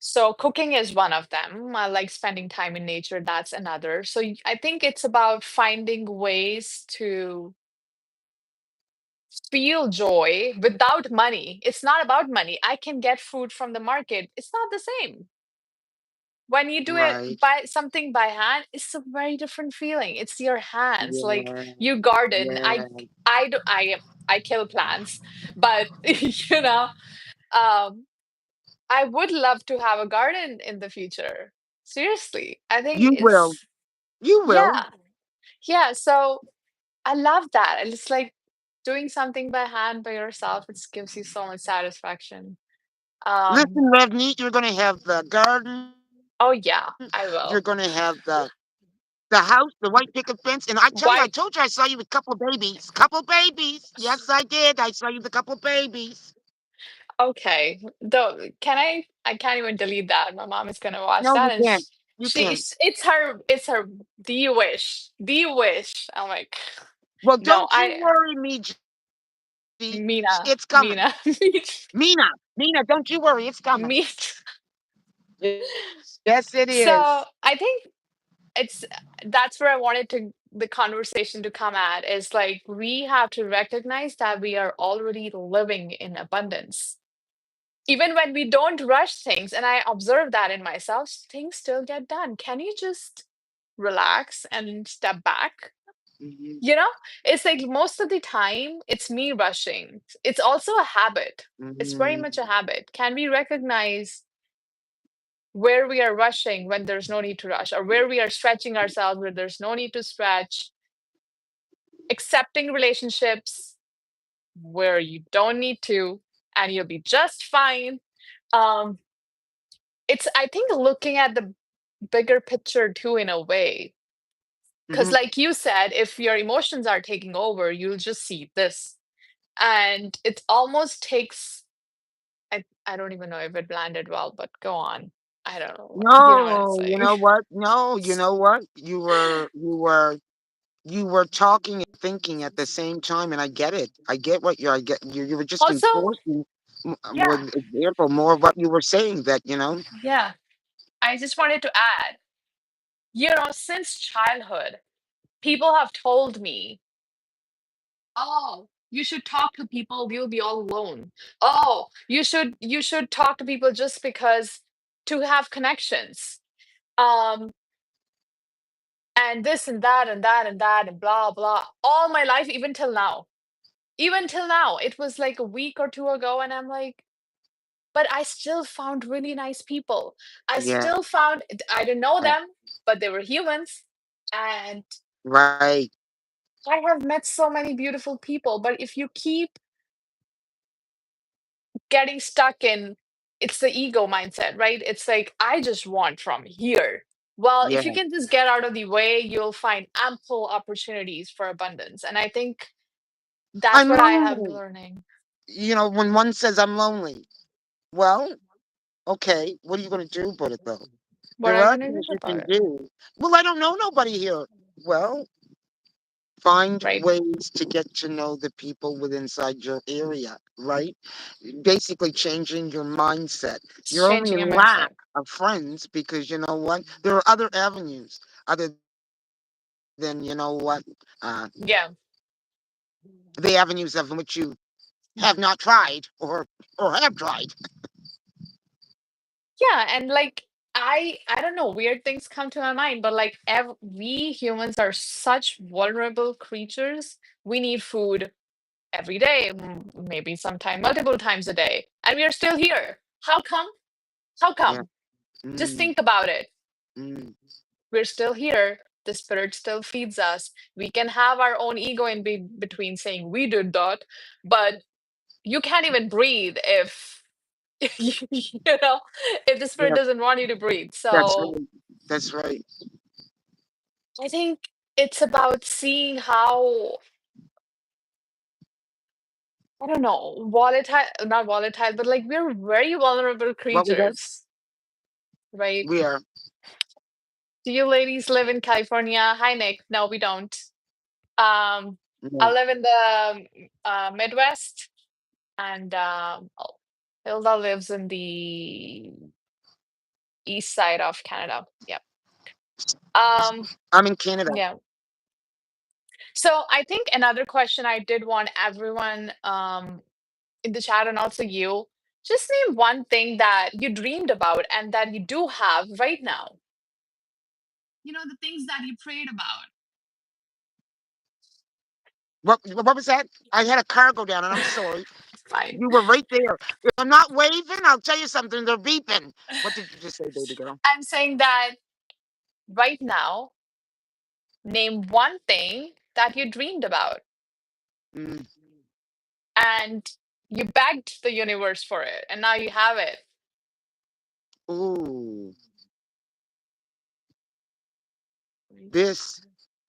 So cooking is one of them. I like spending time in nature, that's another. So I think it's about finding ways to feel joy without money. It's not about money. I can get food from the market. It's not the same. When you do it Right? by something by hand, it's a very different feeling. It's your hands. Like, Yeah. you garden. Yeah. I do I kill plants, but you know, um, I would love to have a garden in the future. Seriously. I think You will. it's, You will. yeah. Yeah, so I love that. It's like doing something by hand by yourself. It gives you so much satisfaction. Um, Listen, Levney, you're gonna have the garden, oh you're yeah, gonna I have will. the house, the white picket fence, and I told you I Why? saw you with couple babies. Yes, I did. I saw you with a couple babies. Okay. Though, I can't even delete that. My mom is gonna watch No, that, you and can't. You can't. it's her, do you wish? Do you wish? I'm like, Well, no, don't you worry, Meiji. It's coming. Mina, Mina, don't you worry. It's coming. me. Yes, it is. So I think it's that's where I wanted to the conversation to come at, is like we have to recognize that we are already living in abundance. Even when we don't rush things, and I observe that in myself, things still get done. Can you just relax and step back? Mhm, You know, it's like most of the time it's me rushing. It's also a habit. It's very mhm. much a habit. Can we recognize where we are rushing when there's no need to rush, or where we are stretching ourselves where there's no need to stretch, accepting relationships where you don't need to, and you'll be just fine. Um, it's, I think, looking at the bigger picture too, in a way. Because, Mhm. like you said, if your emotions are taking over, you'll just see this. And it almost takes, I don't even know if it landed well, but go on. I don't know. You know what I'm No, you saying? know what? No, you know what? You were talking and thinking at the same time, and I get it. I get what I get. You were just Also, enforcing yeah, with example more of what you were saying. yeah. I just wanted to add, since childhood, people have told me, oh, you should talk to people, you'll be all alone. Oh, you should talk to people just because, to have connections. Um, and this and that and that and that and blah blah. All my life, even till now. Even till now. It was like a week or two ago, and I'm like, but I still found really nice people. I Yeah, still found, I didn't know them, but they were humans. And right. I have met so many beautiful people. But if you keep getting stuck in, it's the ego mindset, right? It's like, I just want from here. Well, Yeah, if you can just get out of the way, you'll find ample opportunities for abundance. And I think that's I'm what I have been lonely. learning. When one says I'm lonely, well, okay, what are you going to do about it though? What There are you are gonna do things you about can it? do. Well, I don't know nobody here. Well, Find Right. ways to get to know the people with inside your area, right? Basically changing your mindset. It's You're only changing in your lack mindset. of friends because you know what? There are other avenues other than, you know what, uh, Yeah. the avenues of which you have not tried or have tried. Yeah, and like I don't know, weird things come to my mind, but like we humans are such vulnerable creatures. We need food every day, maybe sometime multiple times a day, and we are still here. How come? How Yeah. come? Just Mm, think about it. mm, We're still here. The spirit still feeds us. We can have our own ego in between saying we did that, but you can't even breathe if you know if the spirit yeah, doesn't want you to breathe. that's So right. That's right. I think it's about seeing how, I don't know, volatile, not volatile, but like we're very vulnerable What was that? creatures, right? We are. Do you ladies live in California? Hi, Nick. No, we don't. Um, I No. live in the Midwest, and Hilda lives in the east side of Canada. Yep. Um, I'm in Canada. yeah. So I think another question I did want everyone in the chat and also you, just name one thing that you dreamed about and that you do have right now. You know, the things that you prayed about. What was that? I had a car go down, and I'm sorry. Fine. You were right there. If I'm not waving, I'll tell you something. They're beeping. What did you just say, baby girl? I'm saying that right now, name one thing that you dreamed about Mm. and you begged the universe for it and now you have it. Ooh, this.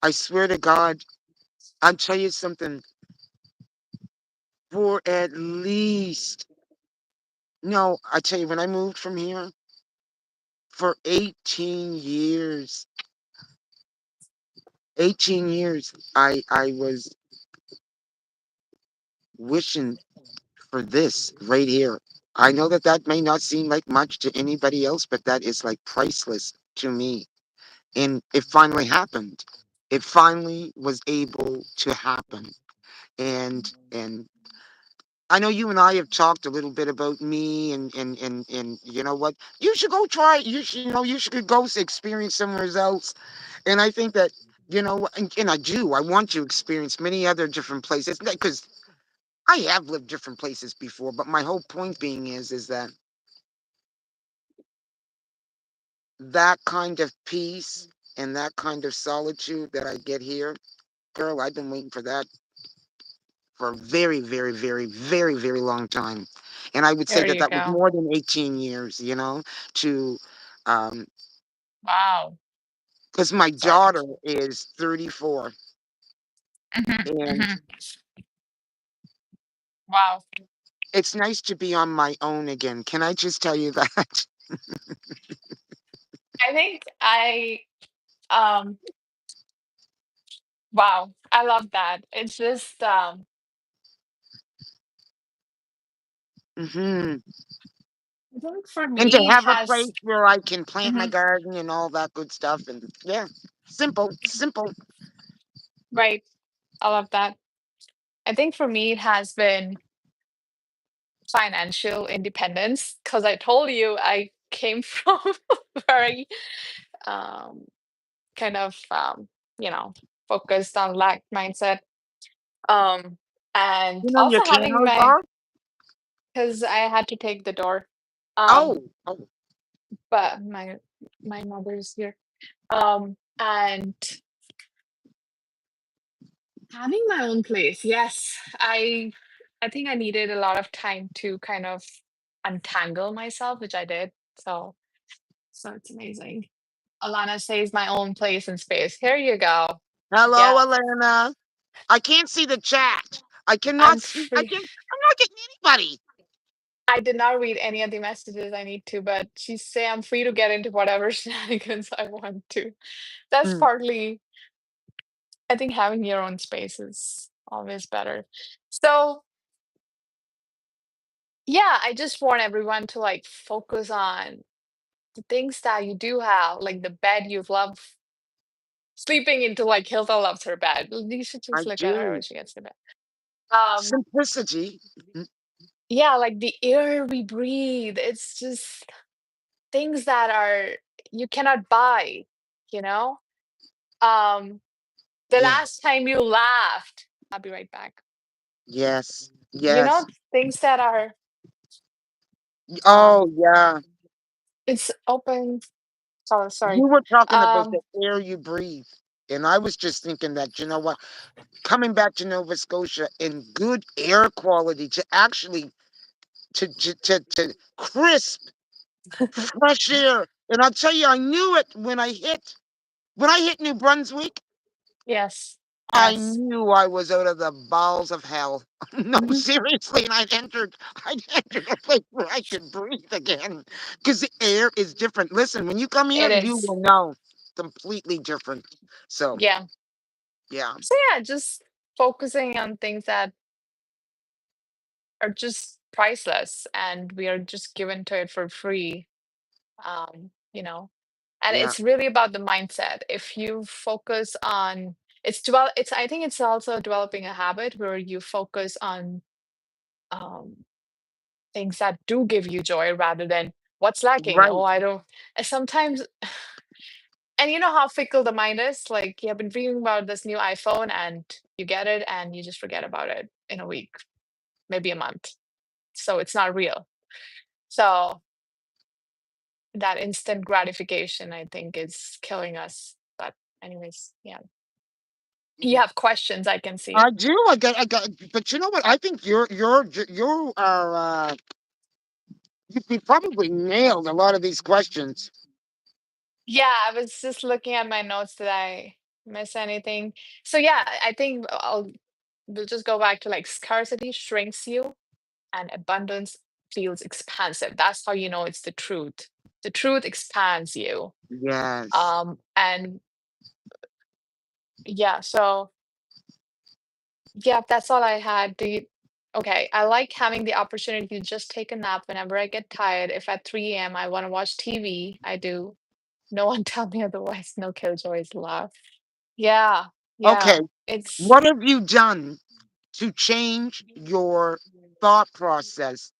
I swear to God, I'll tell you something. For at least, no, I tell you, when I moved from here for 18 years, 18 years, I was wishing for this right here. I know that that may not seem like much to anybody else, but that is like priceless to me. And it finally happened. It finally was able to happen. And I know you and I have talked a little bit about me and you know what? You should go try it. You should, you know, you should go experience somewhere else. And I think that, you know, and I do. I want to experience many other different places because I have lived different places before. But my whole point being is that that kind of peace and that kind of solitude that I get here, girl, I've been waiting for that for a very, very, very, very, very long time. And I would say There that you that was go. more than 18 years, you know, to, um, Wow. because my So, daughter is 34 mhm, and mhm. Wow. it's nice to be on my own again. Can I just tell you that? I think um wow, I love that. It's just hmm I think for And to me it have a has place where I can plant my mhm, garden and all that good stuff. And yeah, simple, simple. right. I love that. I think for me it has been financial independence because I told you I came from very um kind of you know, focused on lack mindset. Um and You know your also having cameras my off? because I had to take the door. Oh, oh, But my mother's here. And having my own place, yes. I think I needed a lot of time to kind of untangle myself, which I did. So it's amazing. Alana says my own place and space. Here you go. hello, Yeah, Alana. I can't see the chat. I cannot I'm see. I free. can't. I'm not getting anybody. I did not read any of the messages I need to, but she say I'm free to get into whatever shenanigans I want to. That's Mm, partly I think having your own space is always better. So, yeah, I just want everyone to like focus on the things that you do have, like the bed you love sleeping into, like Hilda loves her bed. You should I just look at her when do. she gets to bed. Um, Simplicity. Mm, yeah, like the air we breathe. It's just things that are you cannot buy, you know? Um, the yeah. last time you laughed, I'll be right back. Yes. You Yes. know, things that are Oh, um yeah. it's open. Oh, sorry. You were talking about the Um, air you breathe. And I was just thinking that, you know what? Coming back to Nova Scotia in good air quality to actually to crisp, fresh air. And I'll tell you, I knew it when I hit New Brunswick. yes, I yes. knew I was out of the bowels of hell. No, Mhm. seriously, and I'd entered a place where I could breathe again, because the air is different. Listen, when you come It here, you is. will know, completely different. So, Yeah. yeah, So yeah, just focusing on things that are just priceless and we are just given to it for free. You know, and yeah, it's really about the mindset. If you focus on it's I think it's also developing a habit where you focus on um things that do give you joy rather than what's lacking. Oh, right. I don't and sometimes and you know how fickle the mind is? Like you have been dreaming about this new iPhone and you get it and you just forget about it in a week, maybe a month. So it's not real. So that instant gratification, I think, is killing us. But anyways, yeah. You have questions, I can see. I do. But you know what? I think you are you probably nailed a lot of these questions. Yeah, I was just looking at my notes. Did I miss anything? So yeah, I think we'll just go back to like scarcity shrinks you and abundance feels expansive. That's how you know it's the truth. The truth expands you. Yes. And yeah, so yeah, that's all I had. Okay, I like having the opportunity to just take a nap whenever I get tired. If at 3 a.m. I want to watch TV, I do. No one tell me otherwise. No killjoys love. Yeah, Okay. yeah. It's What have you done to change your thought process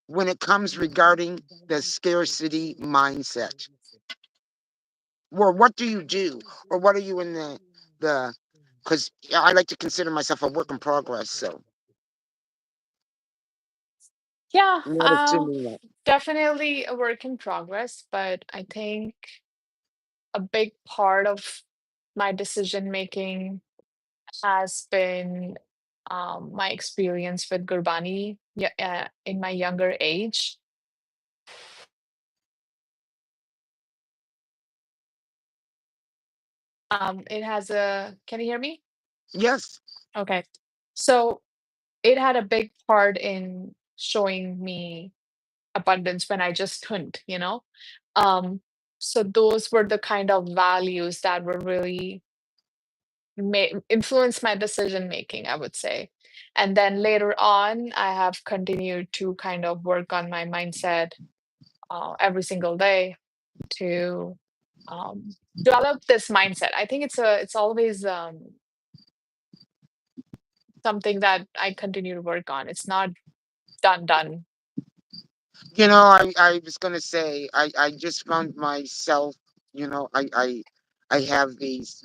when it comes regarding the scarcity mindset? Or what do you do? Or what are you in the because I like to consider myself a work in progress, so yeah, I'm not assuming that. definitely a work in progress, but I think a big part of my decision making has been my experience with Gurbani in my younger age. It has a, can you hear me? Yes. Okay. So it had a big part in showing me abundance when I just couldn't, you know? Um, so those were the kind of values that were really influenced my decision making, I would say. And then later on, I have continued to kind of work on my mindset every single day to develop this mindset. I think it's always something that I continue to work on. It's not done. You know, I was gonna say I just found myself, you know, I have these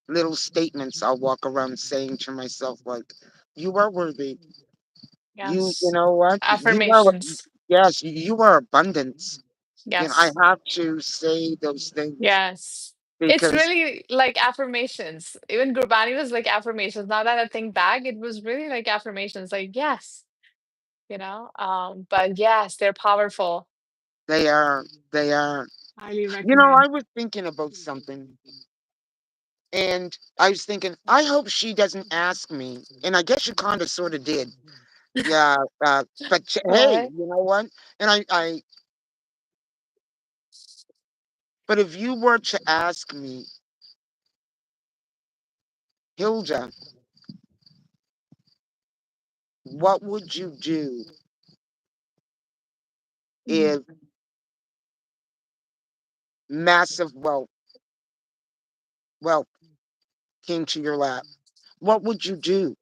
little statements I'll walk around saying to myself like, you are worthy. You Yes. know what? You are, Affirmations. yes, you are abundance. And I Yes. have to say those things Yes. It's because really like affirmations. Even Gurbani was like affirmations. Now that I think back, it was really like affirmations. Like, yes, but yes, they're powerful. they are, they are. Highly You know, recommend. I was thinking about something and I was thinking, I hope she doesn't ask me. And I guess you kind of sort of did. Yeah. Hey, What? you know what? And but if you were to ask me, Hilda, what would you do Mm. if massive wealth came to your lap? What would you do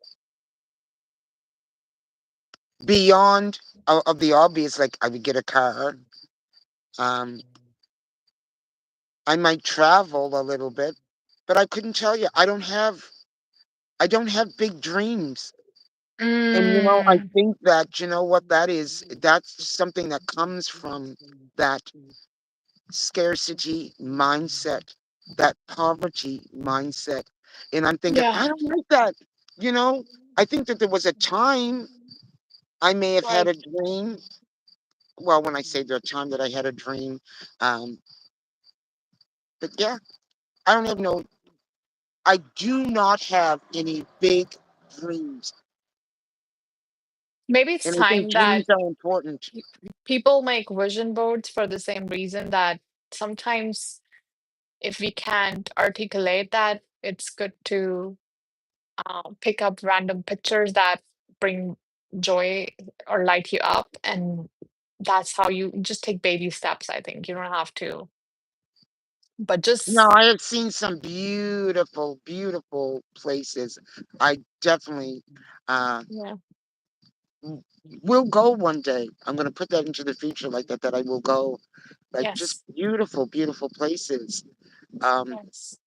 beyond of the obvious? Like I would get a car. Um, I might travel a little bit, but I couldn't tell you. I don't have big dreams. And I Mm. think that what that is. That's something that comes from that scarcity mindset, that poverty mindset. And I'm thinking, Yeah. I don't like that. You know, I think that there was a time I may have had Right. a dream. Well, when I say the time that I had a dream, um, but yeah, I don't have no, I do not have any big dreams. Maybe it's And I think time that dreams are important. people make vision boards for the same reason that sometimes if we can't articulate that, it's good to pick up random pictures that bring joy or light you up. And that's how you just take baby steps, I think. You don't have to, but No, just, I have seen some beautiful, beautiful places. I definitely uh, yeah, w- will go one day. I'm going to put that into the future like that, that I will go. Like just yes, beautiful, beautiful places. Um, yes.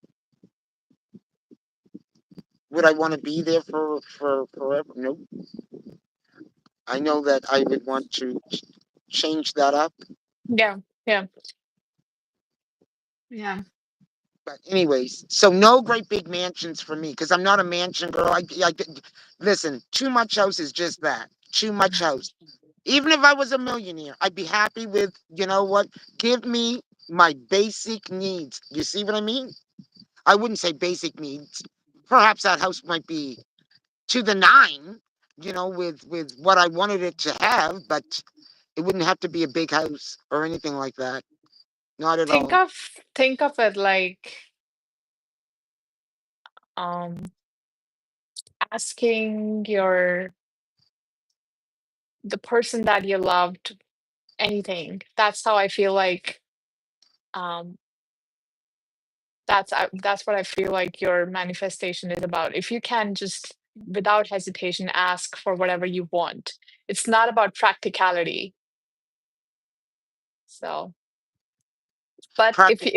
would I want to be there for forever? No. I know that I would want to change that up. Yeah, yeah, yeah, But anyways, so no great big mansions for me because I'm not a mansion girl. Listen, too much house is just that. Too much house. Even if I was a millionaire, I'd be happy with, what? Give me my basic needs. You see what I mean? I wouldn't say basic needs. Perhaps that house might be to the nine, with what I wanted it to have, but it wouldn't have to be a big house or anything like that. Not at think all. of think of it like um asking your the person that you loved anything. That's how I feel like um that's what I feel like your manifestation is about. If you can just without hesitation ask for whatever you want. It's not about practicality. So, but Practical.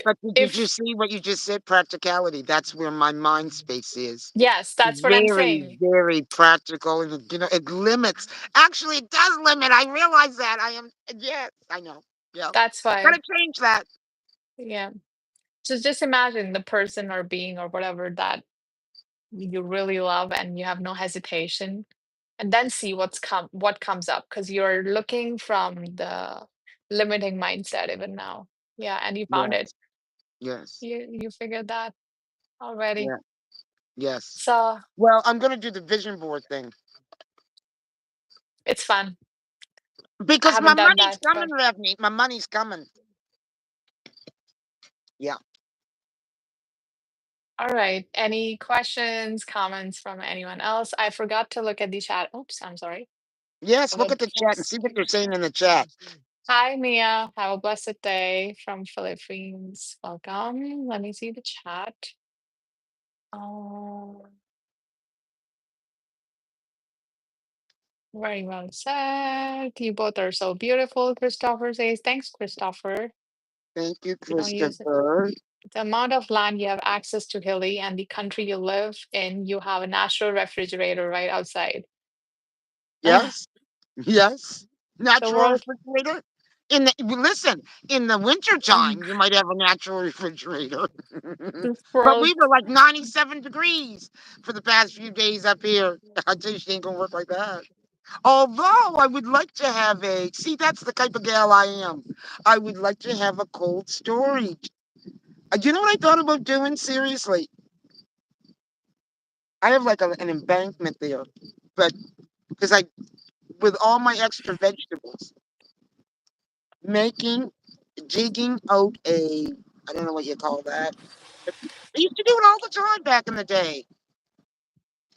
But did you if see what you just said? Practicality. That's where my mind space is. yes, that's what I'm Very, saying. very practical. And, it limits. Actually, it does limit. I realize that. Yes, I know. Yeah. That's why, Gotta change that. yeah. So just imagine the person or being or whatever that you really love and you have no hesitation and then see what comes up because you're looking from the limiting mindset even now. Yeah, and you found it. Yes. Yes. You figured that already. Yeah. Yes. So Well, I'm gonna do the vision board thing it's fun. I because my haven't done money's that, coming, but Revney. My money's coming. Yeah. all right. Any questions, comments from anyone else? I forgot to look at the chat. Oops, I'm sorry. Yes. Have Look a at the chat and see what they're saying in the chat. blessed. Hi, Mia. Have a blessed day from Philippines. Welcome. Let me see the chat. Oh, very well said. You both are so beautiful, Christopher says. Thanks, Christopher. Thank you, You don't use it. Christopher. The amount of land you have access to, Hilly, and the country you live in, you have a natural refrigerator right outside. Yes. Yes. The Natural world. refrigerator. Listen, in the winter time, you might have a natural refrigerator. This But world. we were like 97 degrees for the past few days up here. I tell you, she ain't gonna work like that. Although I would like to have see, that's the type of gal I am. I would like to have a cold storage. You know what I thought about doing? Seriously, I have like an embankment there, but because with all my extra vegetables, making, digging out I don't know what you call that. But I used to do it all the time back in the day.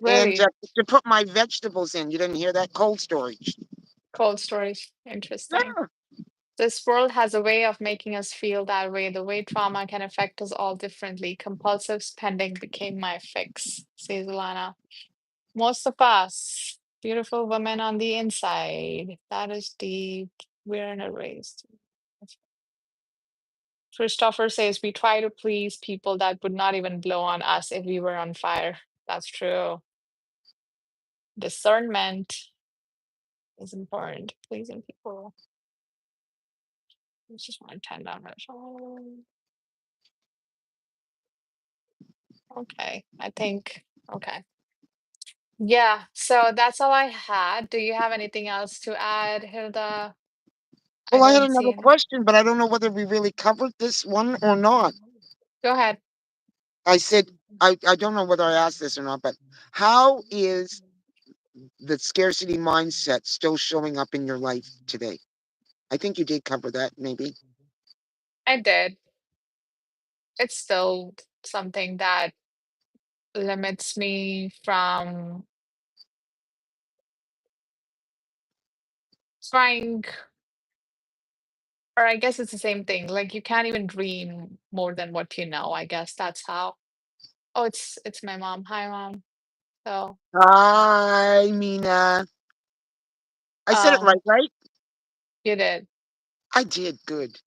and Really? to put my vegetables in. You didn't hear that? Cold storage. Cold storage. Interesting. Yeah. This world has a way of making us feel that way. The way trauma can affect us all differently. Compulsive spending became my fix, says Lana. Most of us, beautiful women on the inside. That is deep. We're in a race. Christopher says we try to please people that would not even blow on us if we were on fire. That's true. Discernment is important. Pleasing people. I just want to turn down my phone. Okay, I think. Okay. Yeah, so that's all I had. Do you have anything else to add, Hilda? I Well, I had don't see another any. question, but I don't know whether we really covered this one or not. Go ahead. I said, I don't know whether I asked this or not, but how is the scarcity mindset still showing up in your life today? I think you did cover that, maybe. I did. It's still something that limits me from trying, or I guess it's the same thing. Like you can't even dream more than what you know. I guess that's how. Oh, it's my mom. Hi, mom. So, Hi, Mina. I said it um, right, right? you did. I did. Good.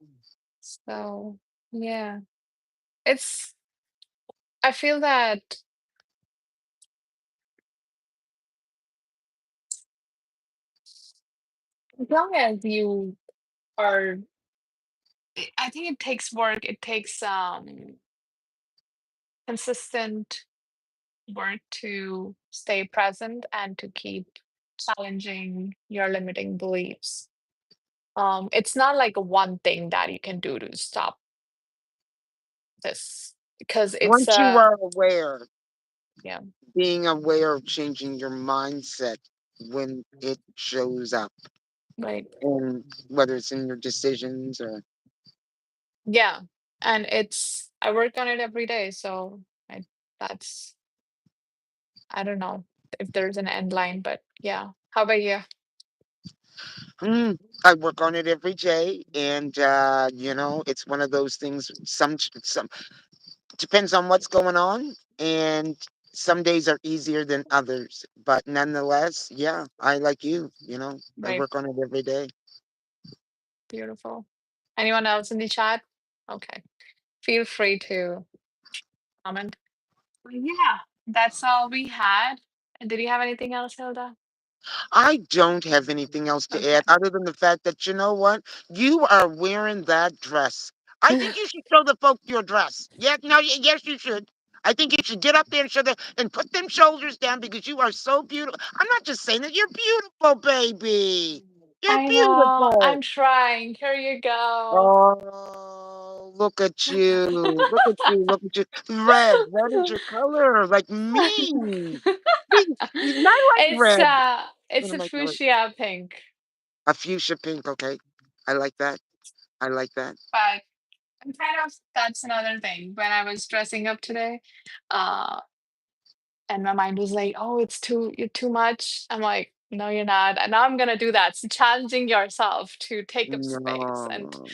So, yeah. It's I feel that as long as you are I think it takes work. It takes consistent work to stay present and to keep challenging your limiting beliefs. It's not like one thing that you can do to stop this because it's Once you are aware, yeah, being aware of changing your mindset when it shows up, right. and whether it's in your decisions or. Yeah. And it's I work on it every day, so that's I don't know if there's an end line, but yeah. How about you? I work on it every day, and it's one of those things. Some depends on what's going on, and some days are easier than others. But nonetheless, yeah, I like you. I Right. work on it every day. Beautiful. Anyone else in the chat? Okay. Feel free to comment. Well, yeah, that's all we had. Did you have anything else, Hilda? I don't have anything else to Okay. add other than the fact that you know what, you are wearing that dress. I think you should show the folk your dress. Yeah, no, yes, you should. I think you should get up there and show them and put them shoulders down because you are so beautiful. I'm not just saying that you're beautiful, baby. You're I know. beautiful. I'm trying. Here you go. Oh, look at you. Look at you. Look at you. Red. Red is your color, like me. Me. I like red. One It's of a my colors. fuchsia pink, A fuchsia pink. Okay. I like that. I like that. but I'm kind of that's another thing. When I was dressing up today, uh, and my mind was like, "Oh, you're too much." I'm like, "No, you're not." And now I'm gonna do that. So challenging yourself to take up space and No.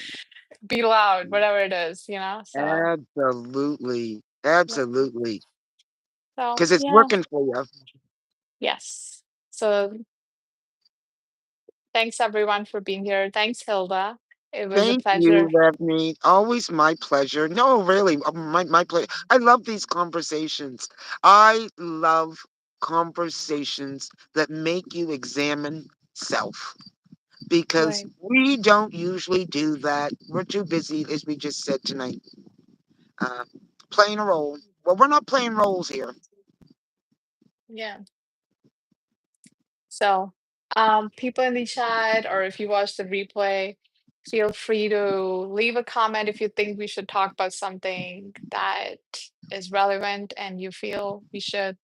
be loud, whatever it is, So, Absolutely. right. Absolutely. So Because it's yeah, working for you. yes. So thanks everyone for being here. Thanks, Hilda. It was a Thank you, pleasure. Levney. Always my pleasure. No, really, my pleasure. I love these conversations. I love conversations that make you examine self because Right. we don't usually do that. We're too busy, as we just said tonight, uh, playing a role. Well, we're not playing roles here. Yeah. So, people in the chat, or if you watch the replay, feel free to leave a comment if you think we should talk about something that is relevant and you feel we should.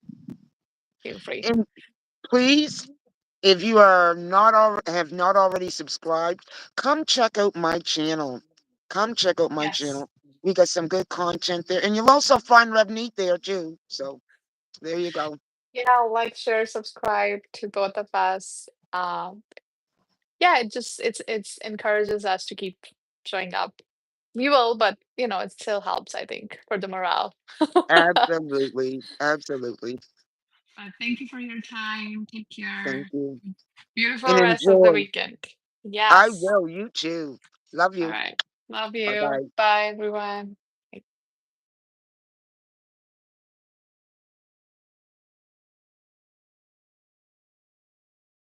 Feel free. And please, if you are not have not already subscribed, come check out my channel. Come check out my Yes. channel. We got some good content there, and you'll also find Revneet there too. So there you go. Yeah, like, share, subscribe to both of us. Yeah, it's encourages us to keep showing up. We will, but it still helps, I think, for the morale. Absolutely, absolutely. Thank you for your time. Take Thank care. you, and Beautiful rest of the enjoy. weekend. I Yes. will. You too. Love All you. right. Love Bye you. bye. Bye, everyone.